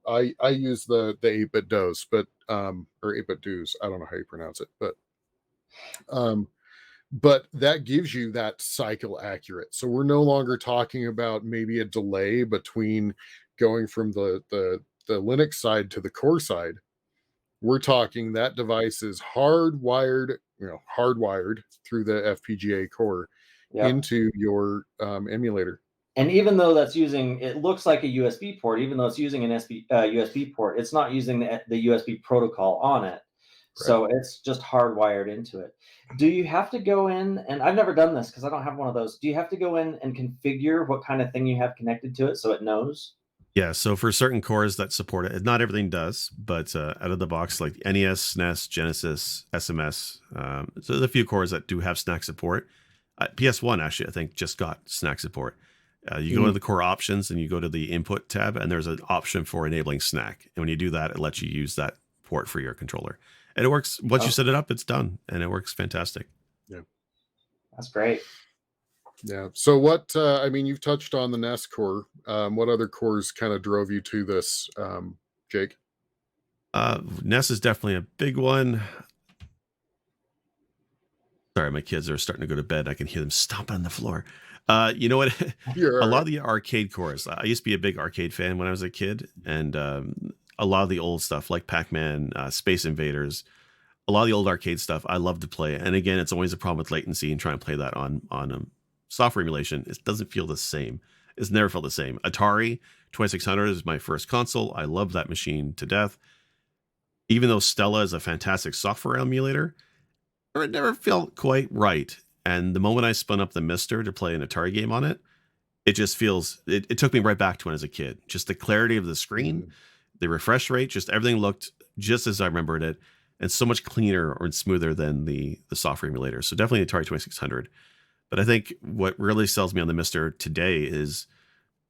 I use the 8-bit DOS, but or 8-bit DOS, I don't know how you pronounce it, um but that gives you that cycle accurate. So we're no longer talking about maybe a delay between going from the Linux side to the core side. We're talking that device is hardwired through the FPGA core Yep. into your emulator. And even though it looks like a USB port, even though it's using an USB port, it's not using the USB protocol on it. Right. So it's just hardwired into it. Do you have to go in, and I've never done this because I don't have one of those. Do you have to go in and configure what kind of thing you have connected to it so it knows? Yeah, so for certain cores that support it, not everything does, but out of the box, like NES, SNES, Genesis, SMS, so there's a few cores that do have snack support. PS1 actually, I think, just got snack support. You go to the core options and you go to the input tab, and there's an option for enabling snack. And when you do that, it lets you use that port for your controller. And it works once you set it up, it's done, and it works fantastic. Yeah, That's great. yeah. So what? I mean, you've touched on the NES core. What other cores kind of drove you to this, Jake? NES is definitely a big one. Sorry, my kids are starting to go to bed. I can hear them stomping on the floor. You know what? You're A all lot right. of the arcade cores. I used to be a big arcade fan when I was a kid, and a lot of the old stuff like Pac-Man, Space Invaders, a lot of the old arcade stuff I love to play. And again, it's always a problem with latency and trying to play that on software emulation. It doesn't feel the same. It's never felt the same. Atari 2600 is my first console. I love that machine to death. Even though Stella is a fantastic software emulator, it never felt quite right. And the moment I spun up the MiSTer to play an Atari game on it, it just feels it took me right back to when I was a kid. Just the clarity of the screen, the refresh rate, just everything looked just as I remembered it, and so much cleaner or smoother than the software emulator. So definitely Atari 2600. But I think what really sells me on the MiSTer today is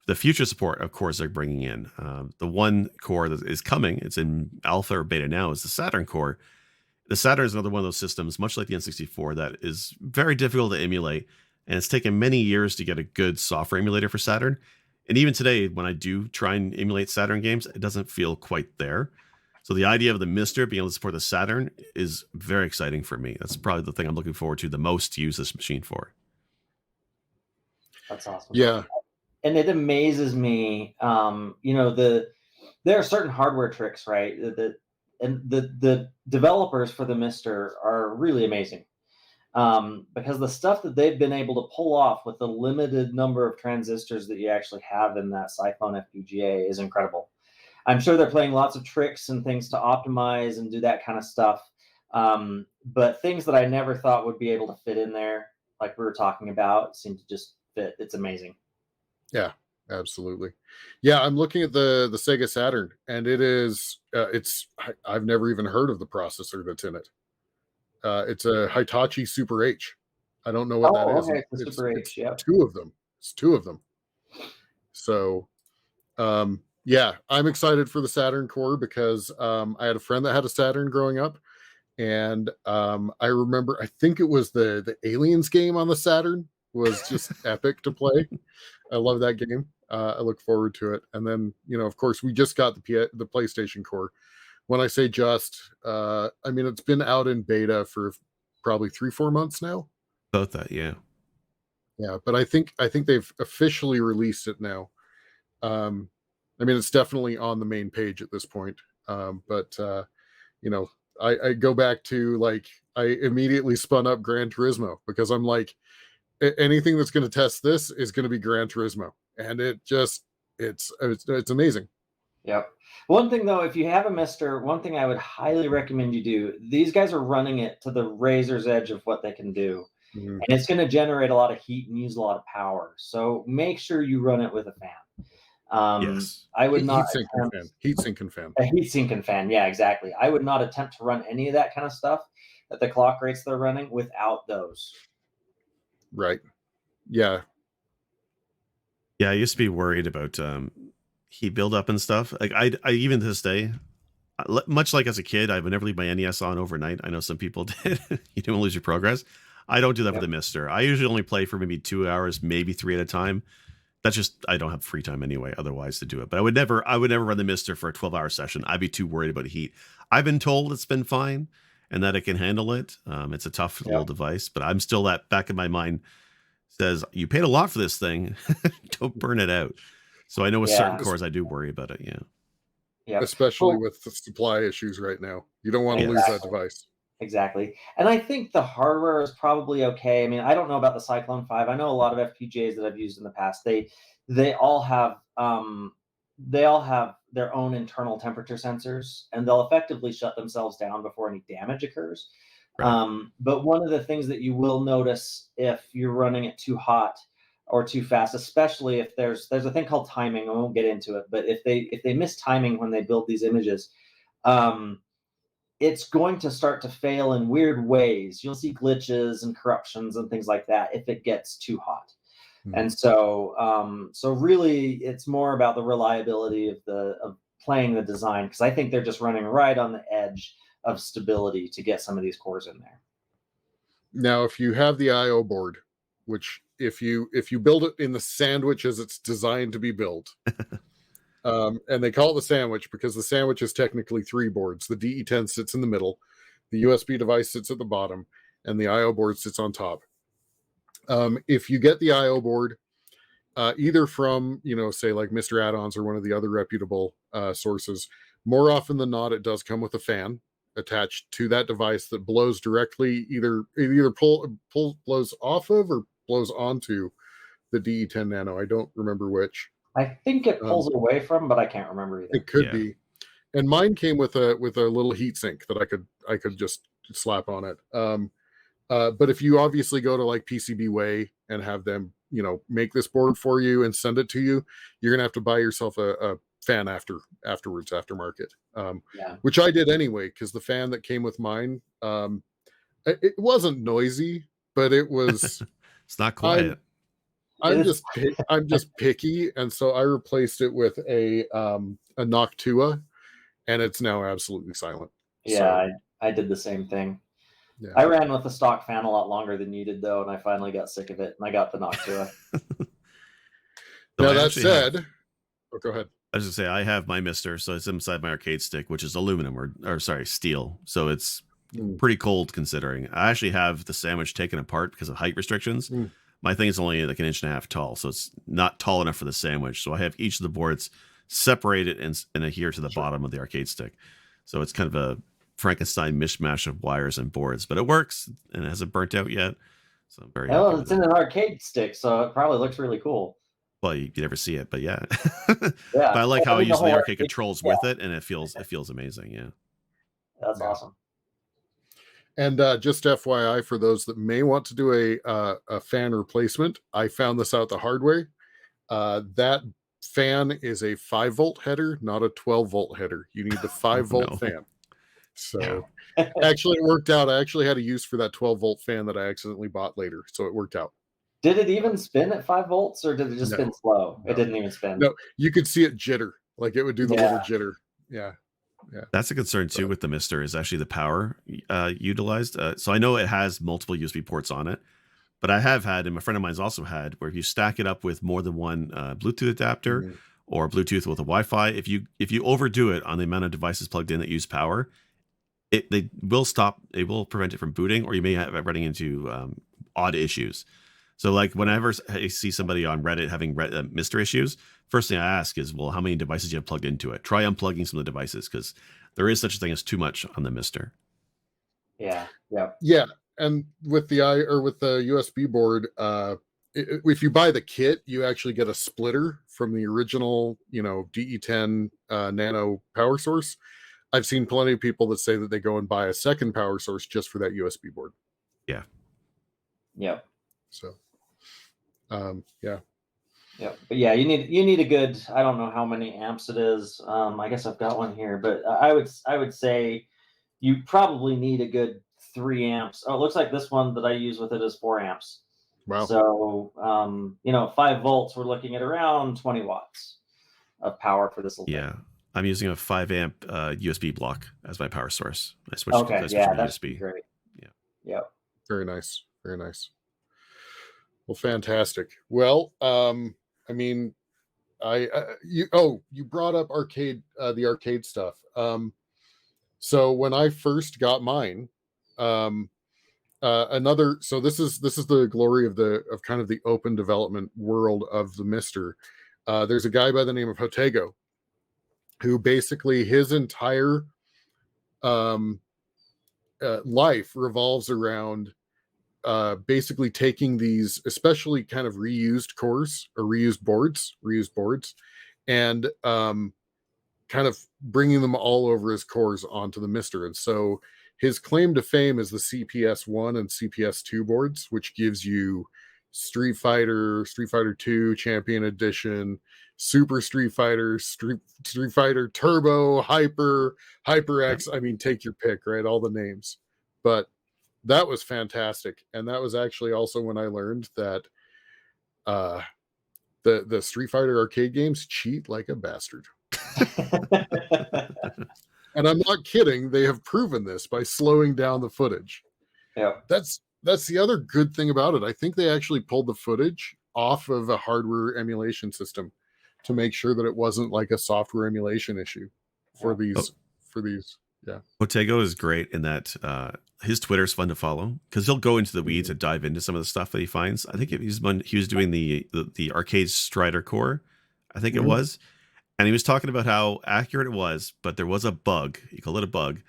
the future support, of course, they're bringing in. The one core that is coming, it's in alpha or beta now, is the Saturn core. The Saturn is another one of those systems, much like the N64, that is very difficult to emulate. And it's taken many years to get a good software emulator for Saturn. And even today, when I do try and emulate Saturn games, it doesn't feel quite there. So the idea of the MiSTer being able to support the Saturn is very exciting for me. That's probably the thing I'm looking forward to the most to use this machine for. That's awesome. Yeah, And it amazes me, there are certain hardware tricks, right? And the developers for the MiSTer are really amazing, because the stuff that they've been able to pull off with the limited number of transistors that you actually have in that Cyclone FPGA is incredible. I'm sure they're playing lots of tricks and things to optimize and do that kind of stuff. But things that I never thought would be able to fit in there, like we were talking about, seem to just fit. It's amazing. yeah, absolutely. Yeah, I'm looking at the Sega Saturn, and it is I've never even heard of the processor that's in it. It's a Hitachi Super H. I don't know what that Oh, is. okay. It's the It's Super it's H. Yep. two of them. It's two of them. So yeah, I'm excited for the Saturn core because I had a friend that had a Saturn growing up, and I remember I think it was the Aliens game on the Saturn was just epic to play. I love that game. I look forward to it. And then, of course, we just got the PlayStation core. When I say just, I mean it's been out in beta for probably 3-4 months now. About that, yeah. Yeah, but I think they've officially released it now. Um, I mean, it's definitely on the main page at this point. But you know, I go back to like I immediately spun up Gran Turismo because I'm like, anything that's going to test this is going to be Gran Turismo, and it's amazing. Yep. One thing though, if you have a MiSTer, one thing I would highly recommend you do. These guys are running it to the razor's edge of what they can do, Mhm. and it's going to generate a lot of heat and use a lot of power. So make sure you run it with a fan. Yes. I would not attempt Heat sink and fan. a heat sink and fan. Yeah, exactly. I would not attempt to run any of that kind of stuff at the clock rates they're running without those. Right. Yeah. Yeah, I used to be worried about heat buildup and stuff. Like I even to this day, much like as a kid, I would never leave my NES on overnight. I know some people did. You don't lose your progress. I don't do that with Yep. the MiSTer. I usually only play for maybe 2 hours, maybe three at a time. That's just I don't have free time anyway, otherwise to do it. But I would never run the MiSTer for a 12-hour session. I'd be too worried about heat. I've been told it's been fine and that it can handle it. It's a tough little Yep. device, but I'm still that back in my mind says you paid a lot for this thing. Don't burn it out. So I know with certain Yeah. cores I do worry about it. Yeah. Yep. Especially Well, with the supply issues right now. You don't want to lose Yes. that device. exactly. And I think the hardware is probably okay. I mean, I don't know about the Cyclone 5. I know a lot of FPGAs that I've used in the past. They all have their own internal temperature sensors, and they'll effectively shut themselves down before any damage occurs. Right. But one of the things that you will notice if you're running it too hot or too fast, especially if there's a thing called timing. I won't get into it, but if they miss timing when they build these images, it's going to start to fail in weird ways. You'll see glitches and corruptions and things like that if it gets too hot. And so really it's more about the reliability of playing the design, because I think they're just running right on the edge of stability to get some of these cores in there. Now, if you have the IO board, which if you build it in the sandwich as it's designed to be built, and they call it the sandwich because the sandwich is technically 3 boards. The DE10 sits in the middle, the USB device sits at the bottom, and the IO board sits on top. If you get the IO board, either from, say like MiSTer AddOns or one of the other reputable sources, more often than not, it does come with a fan attached to that device that blows directly, either blows off of or blows onto the De10 Nano. I don't remember which. I think it pulls away from, but I can't remember either. It could be. And mine came with a little heat sink that I could just slap on it. But if you obviously go to like PCBWay and have them, make this board for you and send it to you, you're gonna have to buy yourself a fan afterwards, aftermarket. Which I did anyway, because the fan that came with mine, it wasn't noisy, but it was. It's not quiet. I'm just picky, and so I replaced it with a Noctua, and it's now absolutely silent. Yeah, so, I did the same thing. Yeah. I ran with the stock fan a lot longer than you did, though, and I finally got sick of it, and I got the Noctua. Now that said, go ahead. I was gonna say I have my MiSTer, so it's inside my arcade stick, which is aluminum or steel, so it's pretty cold considering. I actually have the sandwich taken apart because of height restrictions. My thing is only like 1.5 inches tall, so it's not tall enough for the sandwich. So I have each of the boards separated and adhere to the bottom of the arcade stick. So it's kind of a Frankenstein mishmash of wires and boards, but it works and it hasn't burnt out yet. So I'm very happy with it's in an arcade stick, so it probably looks really cool. Well, you never see it, but yeah. But I like how I use the arcade controls with it, and it feels amazing. Yeah, that's awesome. And just FYI, for those that may want to do a fan replacement, I found this out the hard way. That fan is a 5-volt header, not a 12-volt header. You need the 5-volt fan. So actually, it worked out. I actually had a use for that 12-volt fan that I accidentally bought later, so it worked out. Did it even spin at 5 volts, or did it just spin slow? No. It didn't even spin. No, you could see it jitter. Like it would do the little jitter. Yeah. That's a concern too with the MiSTer is actually the power utilized. So I know it has multiple USB ports on it, but I have had, and my friend of mine's also had, where if you stack it up with more than one Bluetooth adapter or Bluetooth with a Wi-Fi, if you overdo it on the amount of devices plugged in that use power, they will stop. It will prevent it from booting, or you may have it running into odd issues. So like whenever I see somebody on Reddit having MiSTer issues, first thing I ask is, well, how many devices do you have plugged into it? Try unplugging some of the devices, because there is such a thing as too much on the MiSTer. Yeah. And with the USB board, if you buy the kit, you actually get a splitter from the original, De10 Nano power source. I've seen plenty of people that say that they go and buy a second power source just for that USB board. Yeah. So. But yeah, you need a good, I don't know how many amps it is. I guess I've got one here, but I would say you probably need a good 3 amps. Oh, it looks like this one that I use with it is 4 amps. Wow. So 5 volts, we're looking at around 20 watts of power for this little thing. I'm using a 5 amp USB block as my power source. I switched to that's USB. Great. Yeah. Very nice. Well, fantastic. Well, I mean, you brought up the arcade stuff. So when I first got mine, so this is the glory of kind of the open development world of the MiSTer. There's a guy by the name of Hotego, who basically his entire life revolves around basically taking these, especially kind of reused cores or reused boards, and kind of bringing them all over his cores onto the MiSTer. And so his claim to fame is the CPS1 and CPS2 boards, which gives you Street Fighter, Street Fighter 2 Champion Edition, Super Street Fighter, Street Fighter Turbo, Hyper, Hyper Yep. X. I mean, take your pick, right? All the names. But that was fantastic. And that was actually also when I learned that the Street Fighter arcade games cheat like a bastard. And I'm not kidding. They have proven this by slowing down the footage. Yeah. That's the other good thing about it. I think they actually pulled the footage off of a hardware emulation system to make sure that it wasn't like a software emulation issue for these. Yeah. Otego is great in that his Twitter is fun to follow because he'll go into the weeds and dive into some of the stuff that he finds. I think he was doing the arcade Strider core, I think it was, and he was talking about how accurate it was, but there was a bug. He called it a bug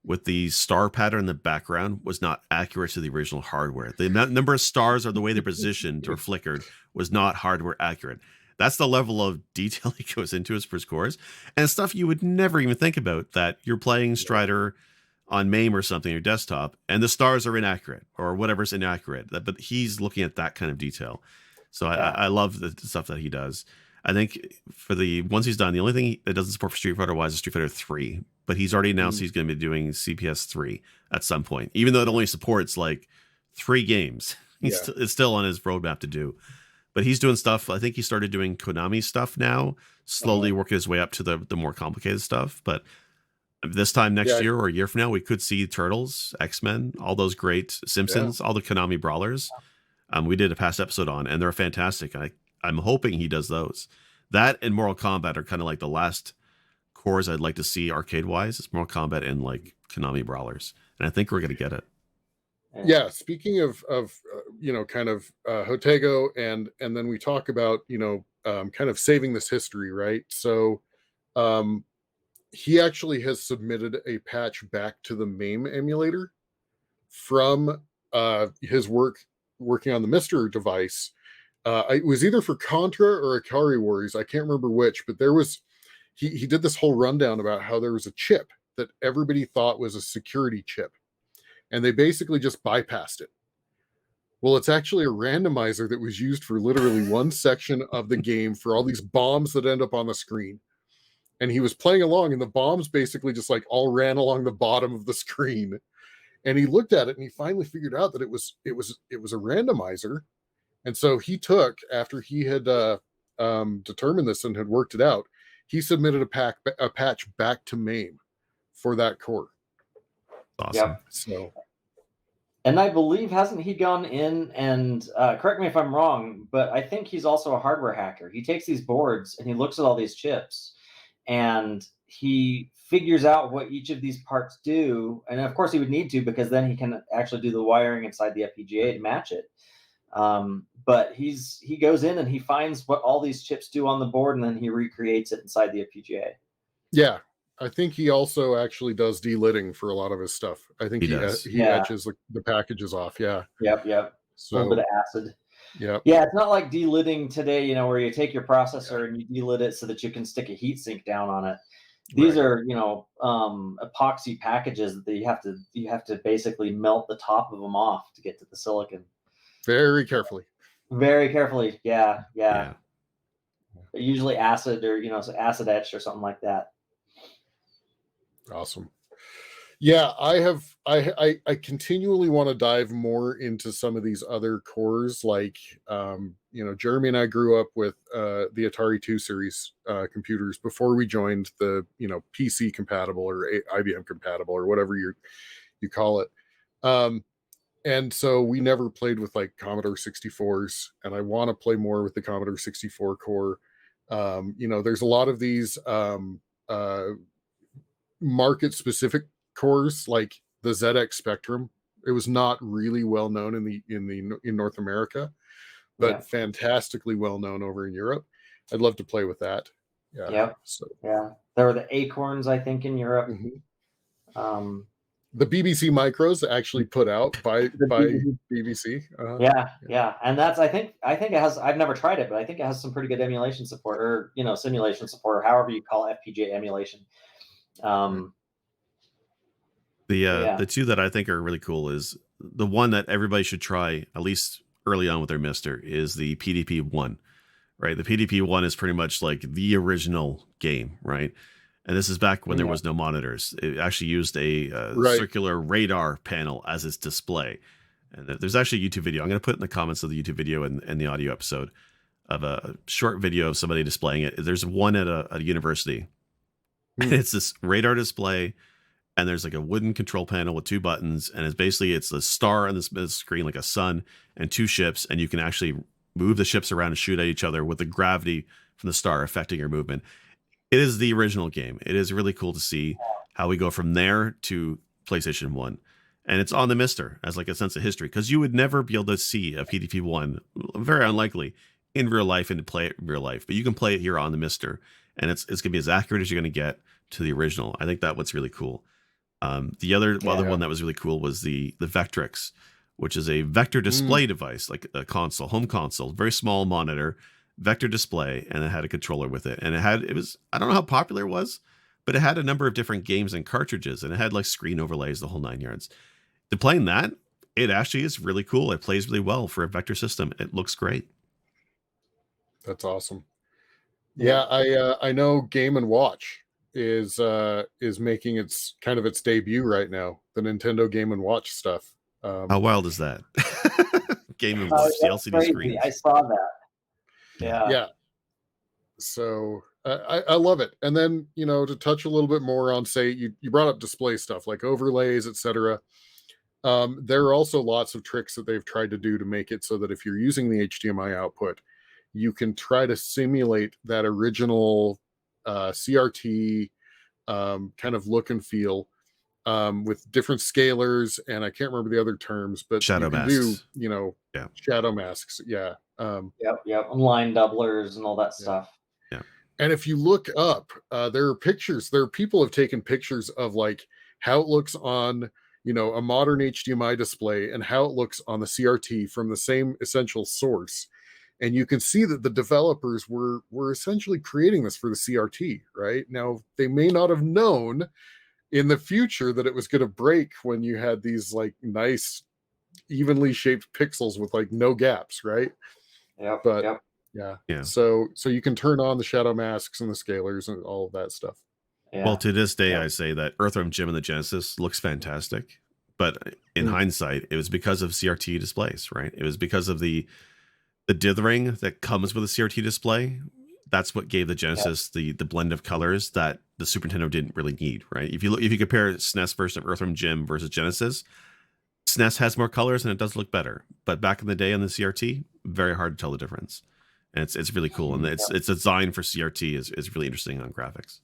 with the star pattern in the background was not accurate to the original hardware. The number of stars or the way they're positioned or flickered was not hardware accurate. That's the level of detail he goes into his cores, and stuff you would never even think about, that you're playing Strider on MAME or something, your desktop, and the stars are inaccurate or whatever's inaccurate. But he's looking at that kind of detail. So I love the stuff that he does. I think for the ones he's done, the only thing that doesn't support for Street Fighter wise is Street Fighter 3. But he's already announced he's going to be doing CPS 3 at some point, even though it only supports like 3 games. It's still on his roadmap to do. But he's doing stuff. I think he started doing Konami stuff now, slowly working his way up to the more complicated stuff. But this time next year or a year from now, we could see Turtles, X-Men, all those great Simpsons, all the Konami brawlers. We did a past episode on, and they're fantastic. I'm hoping he does those. That and Mortal Kombat are kind of like the last cores I'd like to see arcade-wise. It's Mortal Kombat and like Konami brawlers, and I think we're going to get it. Yeah, speaking of kind of Hotego, and then we talk about kind of saving this history, right? So he actually has submitted a patch back to the MAME emulator from his working on the MiSTer device. It was either for Contra or Akari Warriors, I can't remember which, but there was he did this whole rundown about how there was a chip that everybody thought was a security chip, and they basically just bypassed it. Well, it's actually a randomizer that was used for literally one section of the game for all these bombs that end up on the screen. And he was playing along, and the bombs basically just like all ran along the bottom of the screen. And he looked at it and he finally figured out that it was a randomizer. And so he took, after he had determined this and had worked it out, he submitted a patch back to MAME for that core. Awesome. Yep. So, and I believe, hasn't he gone in and correct me if I'm wrong, but I think he's also a hardware hacker. He takes these boards and he looks at all these chips and he figures out what each of these parts do. And of course he would need to, because then he can actually do the wiring inside the FPGA to match it. But he goes in and he finds what all these chips do on the board, and then he recreates it inside the FPGA. Yeah, I think he also actually does delitting for a lot of his stuff. I think he etches the packages off. Yeah. Yep. So, a little bit of acid. Yeah. Yeah, it's not like delitting today, where you take your processor and you delit it so that you can stick a heatsink down on it. These are, epoxy packages that you have to basically melt the top of them off to get to the silicon. Very carefully. Very carefully. Yeah. Usually acid or acid etched or something like that. Awesome. Yeah, I continually want to dive more into some of these other cores. Like Jeremy and I grew up with the Atari 2 series computers before we joined the PC compatible or IBM compatible or whatever you call it. And so we never played with like Commodore 64s, and I want to play more with the Commodore 64 core. There's a lot of these market specific cores like the ZX Spectrum. It was not really well known in North America, but fantastically well known over in Europe. I'd love to play with that. Yeah. Yep. So there were the Acorns, I think, in Europe. Mm-hmm. The BBC Micros actually put out by BBC. Yeah, and that's I think it has. I've never tried it, but I think it has some pretty good emulation support, or simulation support, or however you call FPGA emulation. The two that I think are really cool is the one that everybody should try at least early on with their MiSTer is the PDP-1, right? The PDP-1 is pretty much like the original game, right? And this is back when there was no monitors. It actually used a circular radar panel as its display. And there's actually a YouTube video. I'm going to put in the comments of the YouTube video and the audio episode of a short video of somebody displaying it. There's one at a university. It's this radar display, and there's like a wooden control panel with 2 buttons, and it's a star on this screen, like a sun, and 2 ships, and you can actually move the ships around and shoot at each other with the gravity from the star affecting your movement. It is the original game. It is really cool to see how we go from there to PlayStation 1. And it's on the MiSTer as like a sense of history, because you would never be able to see a PDP-1, very unlikely, in real life and play it in real life. But you can play it here on the MiSTer, and it's going to be as accurate as you're going to get to the original. I think that what's really cool. The other one that was really cool was the Vectrix, which is a vector display device, like a console, home console, very small monitor, vector display, and it had a controller with it. And it was, I don't know how popular it was, but it had a number of different games and cartridges, and it had like screen overlays, the whole 9 yards. To playing that, it actually is really cool. It plays really well for a vector system. It looks great. That's awesome. Yeah, I know Game and Watch is making its debut right now. The Nintendo Game and Watch stuff. How wild is that? Game and Watch, the LCD screen. I saw that. Yeah. So I love it. And then, to touch a little bit more on, say, you brought up display stuff like overlays, etc. There are also lots of tricks that they've tried to do to make it so that if you're using the HDMI output, you can try to simulate that original CRT kind of look and feel with different scalers, and I can't remember the other terms, but shadow masks. Shadow masks. Yeah. Yep. Line doublers and all that stuff. Yeah. And if you look up, there are pictures. There are people have taken pictures of like how it looks on a modern HDMI display and how it looks on the CRT from the same essential source. And you can see that the developers were essentially creating this for the CRT, right? Now, they may not have known in the future that it was going to break when you had these like nice, evenly shaped pixels with like no gaps, right? Yep. But yeah. So you can turn on the shadow masks and the scalers and all of that stuff. Yeah. Well, to this day, I say that Earthworm Jim and the Genesis looks fantastic. But in hindsight, it was because of CRT displays, right? It was because of the dithering that comes with a CRT display. That's what gave the Genesis the blend of colors that the Super Nintendo didn't really need, right? If you compare SNES version of Earthworm Jim versus Genesis, SNES has more colors and it does look better. But back in the day on the CRT, very hard to tell the difference. And it's really cool. And it's designed for CRT is really interesting on graphics.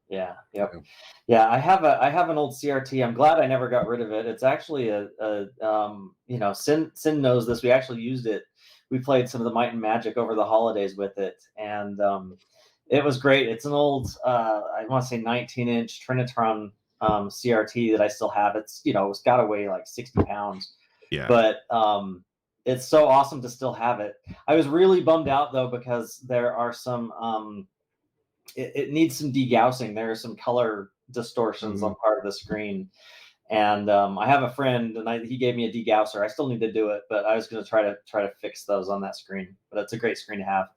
Yeah. Yep. Yeah. I have an old CRT. I'm glad I never got rid of it. It's actually Sin knows this. We actually used it. We played some of the Might and Magic over the holidays with it, and it was great. It's an old, I want to say 19-inch Trinitron CRT that I still have. It's it's got to weigh like 60 pounds. Yeah. But it's so awesome to still have it. I was really bummed out though because there are some it needs some degaussing. There are some color distortions on part of the screen. And I have a friend, and he gave me a degausser. I still need to do it, but I was going to try to fix those on that screen. But it's a great screen to have.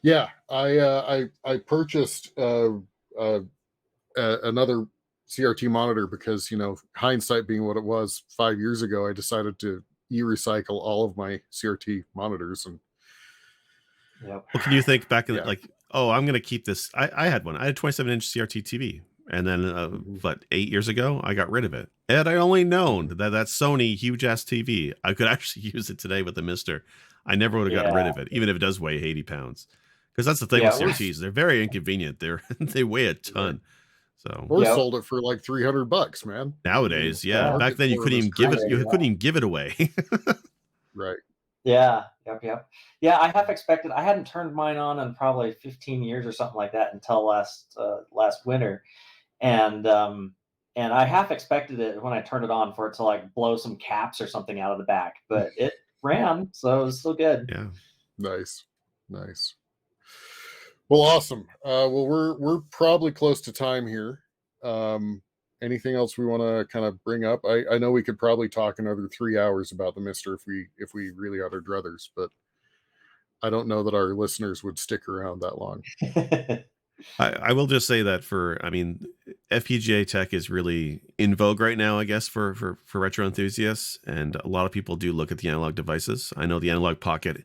Yeah. I purchased another CRT monitor because hindsight being what it was 5 years ago, I decided to recycle all of my CRT monitors. And well, can you think back in I'm going to keep this? I had one. I had a 27-inch CRT TV. And then, 8 years ago, I got rid of it. Had I only known that Sony huge-ass TV, I could actually use it today with the MiSTer, I never would have gotten rid of it, even if it does weigh 80 pounds. Because that's the thing with CRTs. They're very inconvenient. They weigh a ton. So or sold it for like $300, man. Nowadays, back then you couldn't even give it. You couldn't even give it away. Right. Yeah. Yep. Yeah, I hadn't turned mine on in probably 15 years or something like that until last winter. And I half expected it when I turned it on for it to like blow some caps or something out of the back, but it ran, so it was still good. Yeah. Nice. Well, awesome. Well, we're probably close to time here. anything else we want to kind of bring up? I know we could probably talk another 3 hours about the MiSTer if we really had our druthers, but I don't know that our listeners would stick around that long. I will just say that FPGA tech is really in vogue right now, I guess, for retro enthusiasts, and a lot of people do look at the analog devices. I know the Analog Pocket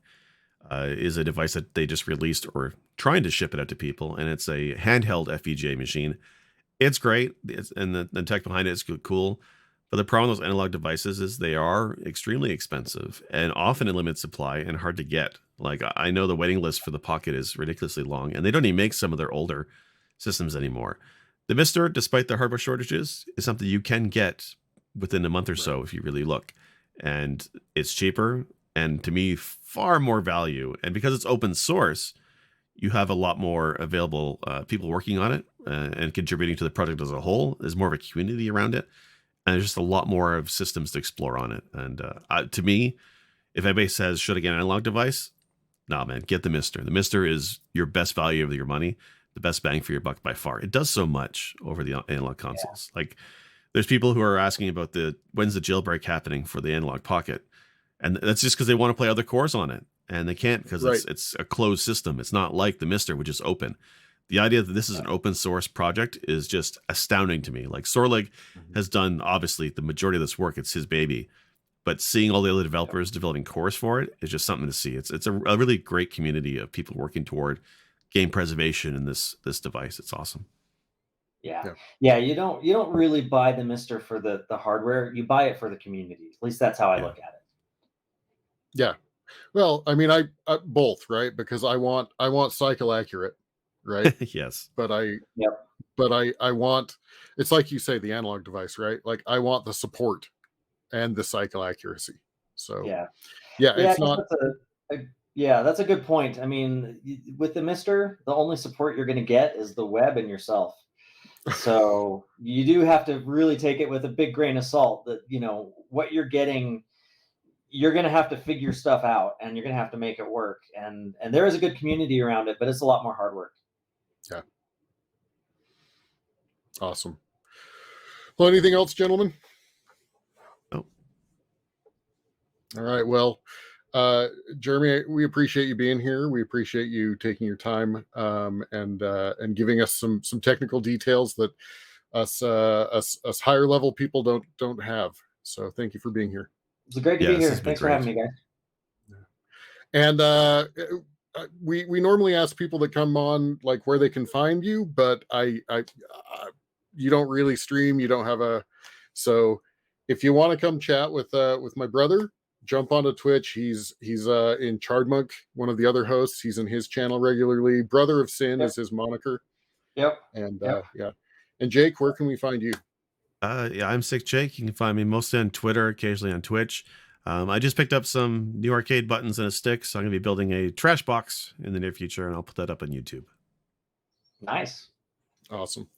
is a device that they just released or trying to ship it out to people, and it's a handheld FPGA machine. It's great, and the tech behind it is cool. But the problem with those analog devices is they are extremely expensive and often in limited supply and hard to get. Like, I know the waiting list for the Pocket is ridiculously long, and they don't even make some of their older systems anymore. The MiSTer, despite the hardware shortages, is something you can get within a month or so if you really look. And it's cheaper, and to me, far more value. And because it's open source, you have a lot more available people working on it and contributing to the project as a whole. There's more of a community around it. And there's just a lot more of systems to explore on it. And to me, if anybody says, should I get an analog device? Nah, man, get the MiSTer. The MiSTer is your best value of your money, the best bang for your buck by far. It does so much over the analog consoles. Yeah. Like, there's people who are asking about when's the jailbreak happening for the Analog Pocket. And that's just because they want to play other cores on it. And they can't because it's a closed system. It's not like the MiSTer, which is open. The idea that this is an open source project is just astounding to me. Like, Sorlig has done, obviously, the majority of this work. It's his baby. But seeing all the other developers developing cores for it is just something to see. It's a really great community of people working toward game preservation in this device. It's awesome. Yeah. You don't really buy the MiSTer for the hardware. You buy it for the community. At least that's how I look at it. Yeah. Well, I mean, I both, right? Because I want cycle accurate, right? Yes. But I want, it's like you say, the analog device, right? Like, I want the support and the cycle accuracy. So it's not. That's a good point. I mean, with the MiSTer, the only support you're going to get is the web and yourself. So you do have to really take it with a big grain of salt that, what you're getting, you're going to have to figure stuff out and you're going to have to make it work. And there is a good community around it, but it's a lot more hard work. Yeah. Awesome. Well, anything else, gentlemen? Oh. All right. Well, Jeremy, we appreciate you being here. We appreciate you taking your time and giving us some technical details that us higher level people don't have. So thank you for being here. It's great to be here. Thanks for having me, guys. And we normally ask people that come on like where they can find you, but you don't really stream. You don't have so if you want to come chat with my brother, jump onto Twitch. He's in Chardmonk, one of the other hosts. He's in his channel regularly. Brother of Sin is his moniker. Yep. And And Jake, where can we find you? I'm Sick Jake. You can find me mostly on Twitter, occasionally on Twitch. I just picked up some new arcade buttons and a stick, so I'm going to be building a trash box in the near future, and I'll put that up on YouTube. Nice. Awesome.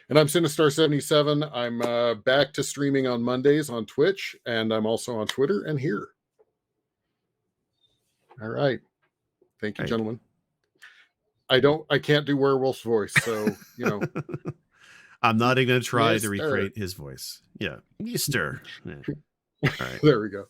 And I'm Sinistar77. I'm back to streaming on Mondays on Twitch, and I'm also on Twitter and here. All right. Thank you, gentlemen. I can't do Werewolf's voice, so, I'm not even going to try to recreate his voice. Yeah. MiSTer. Yeah. All right. There we go.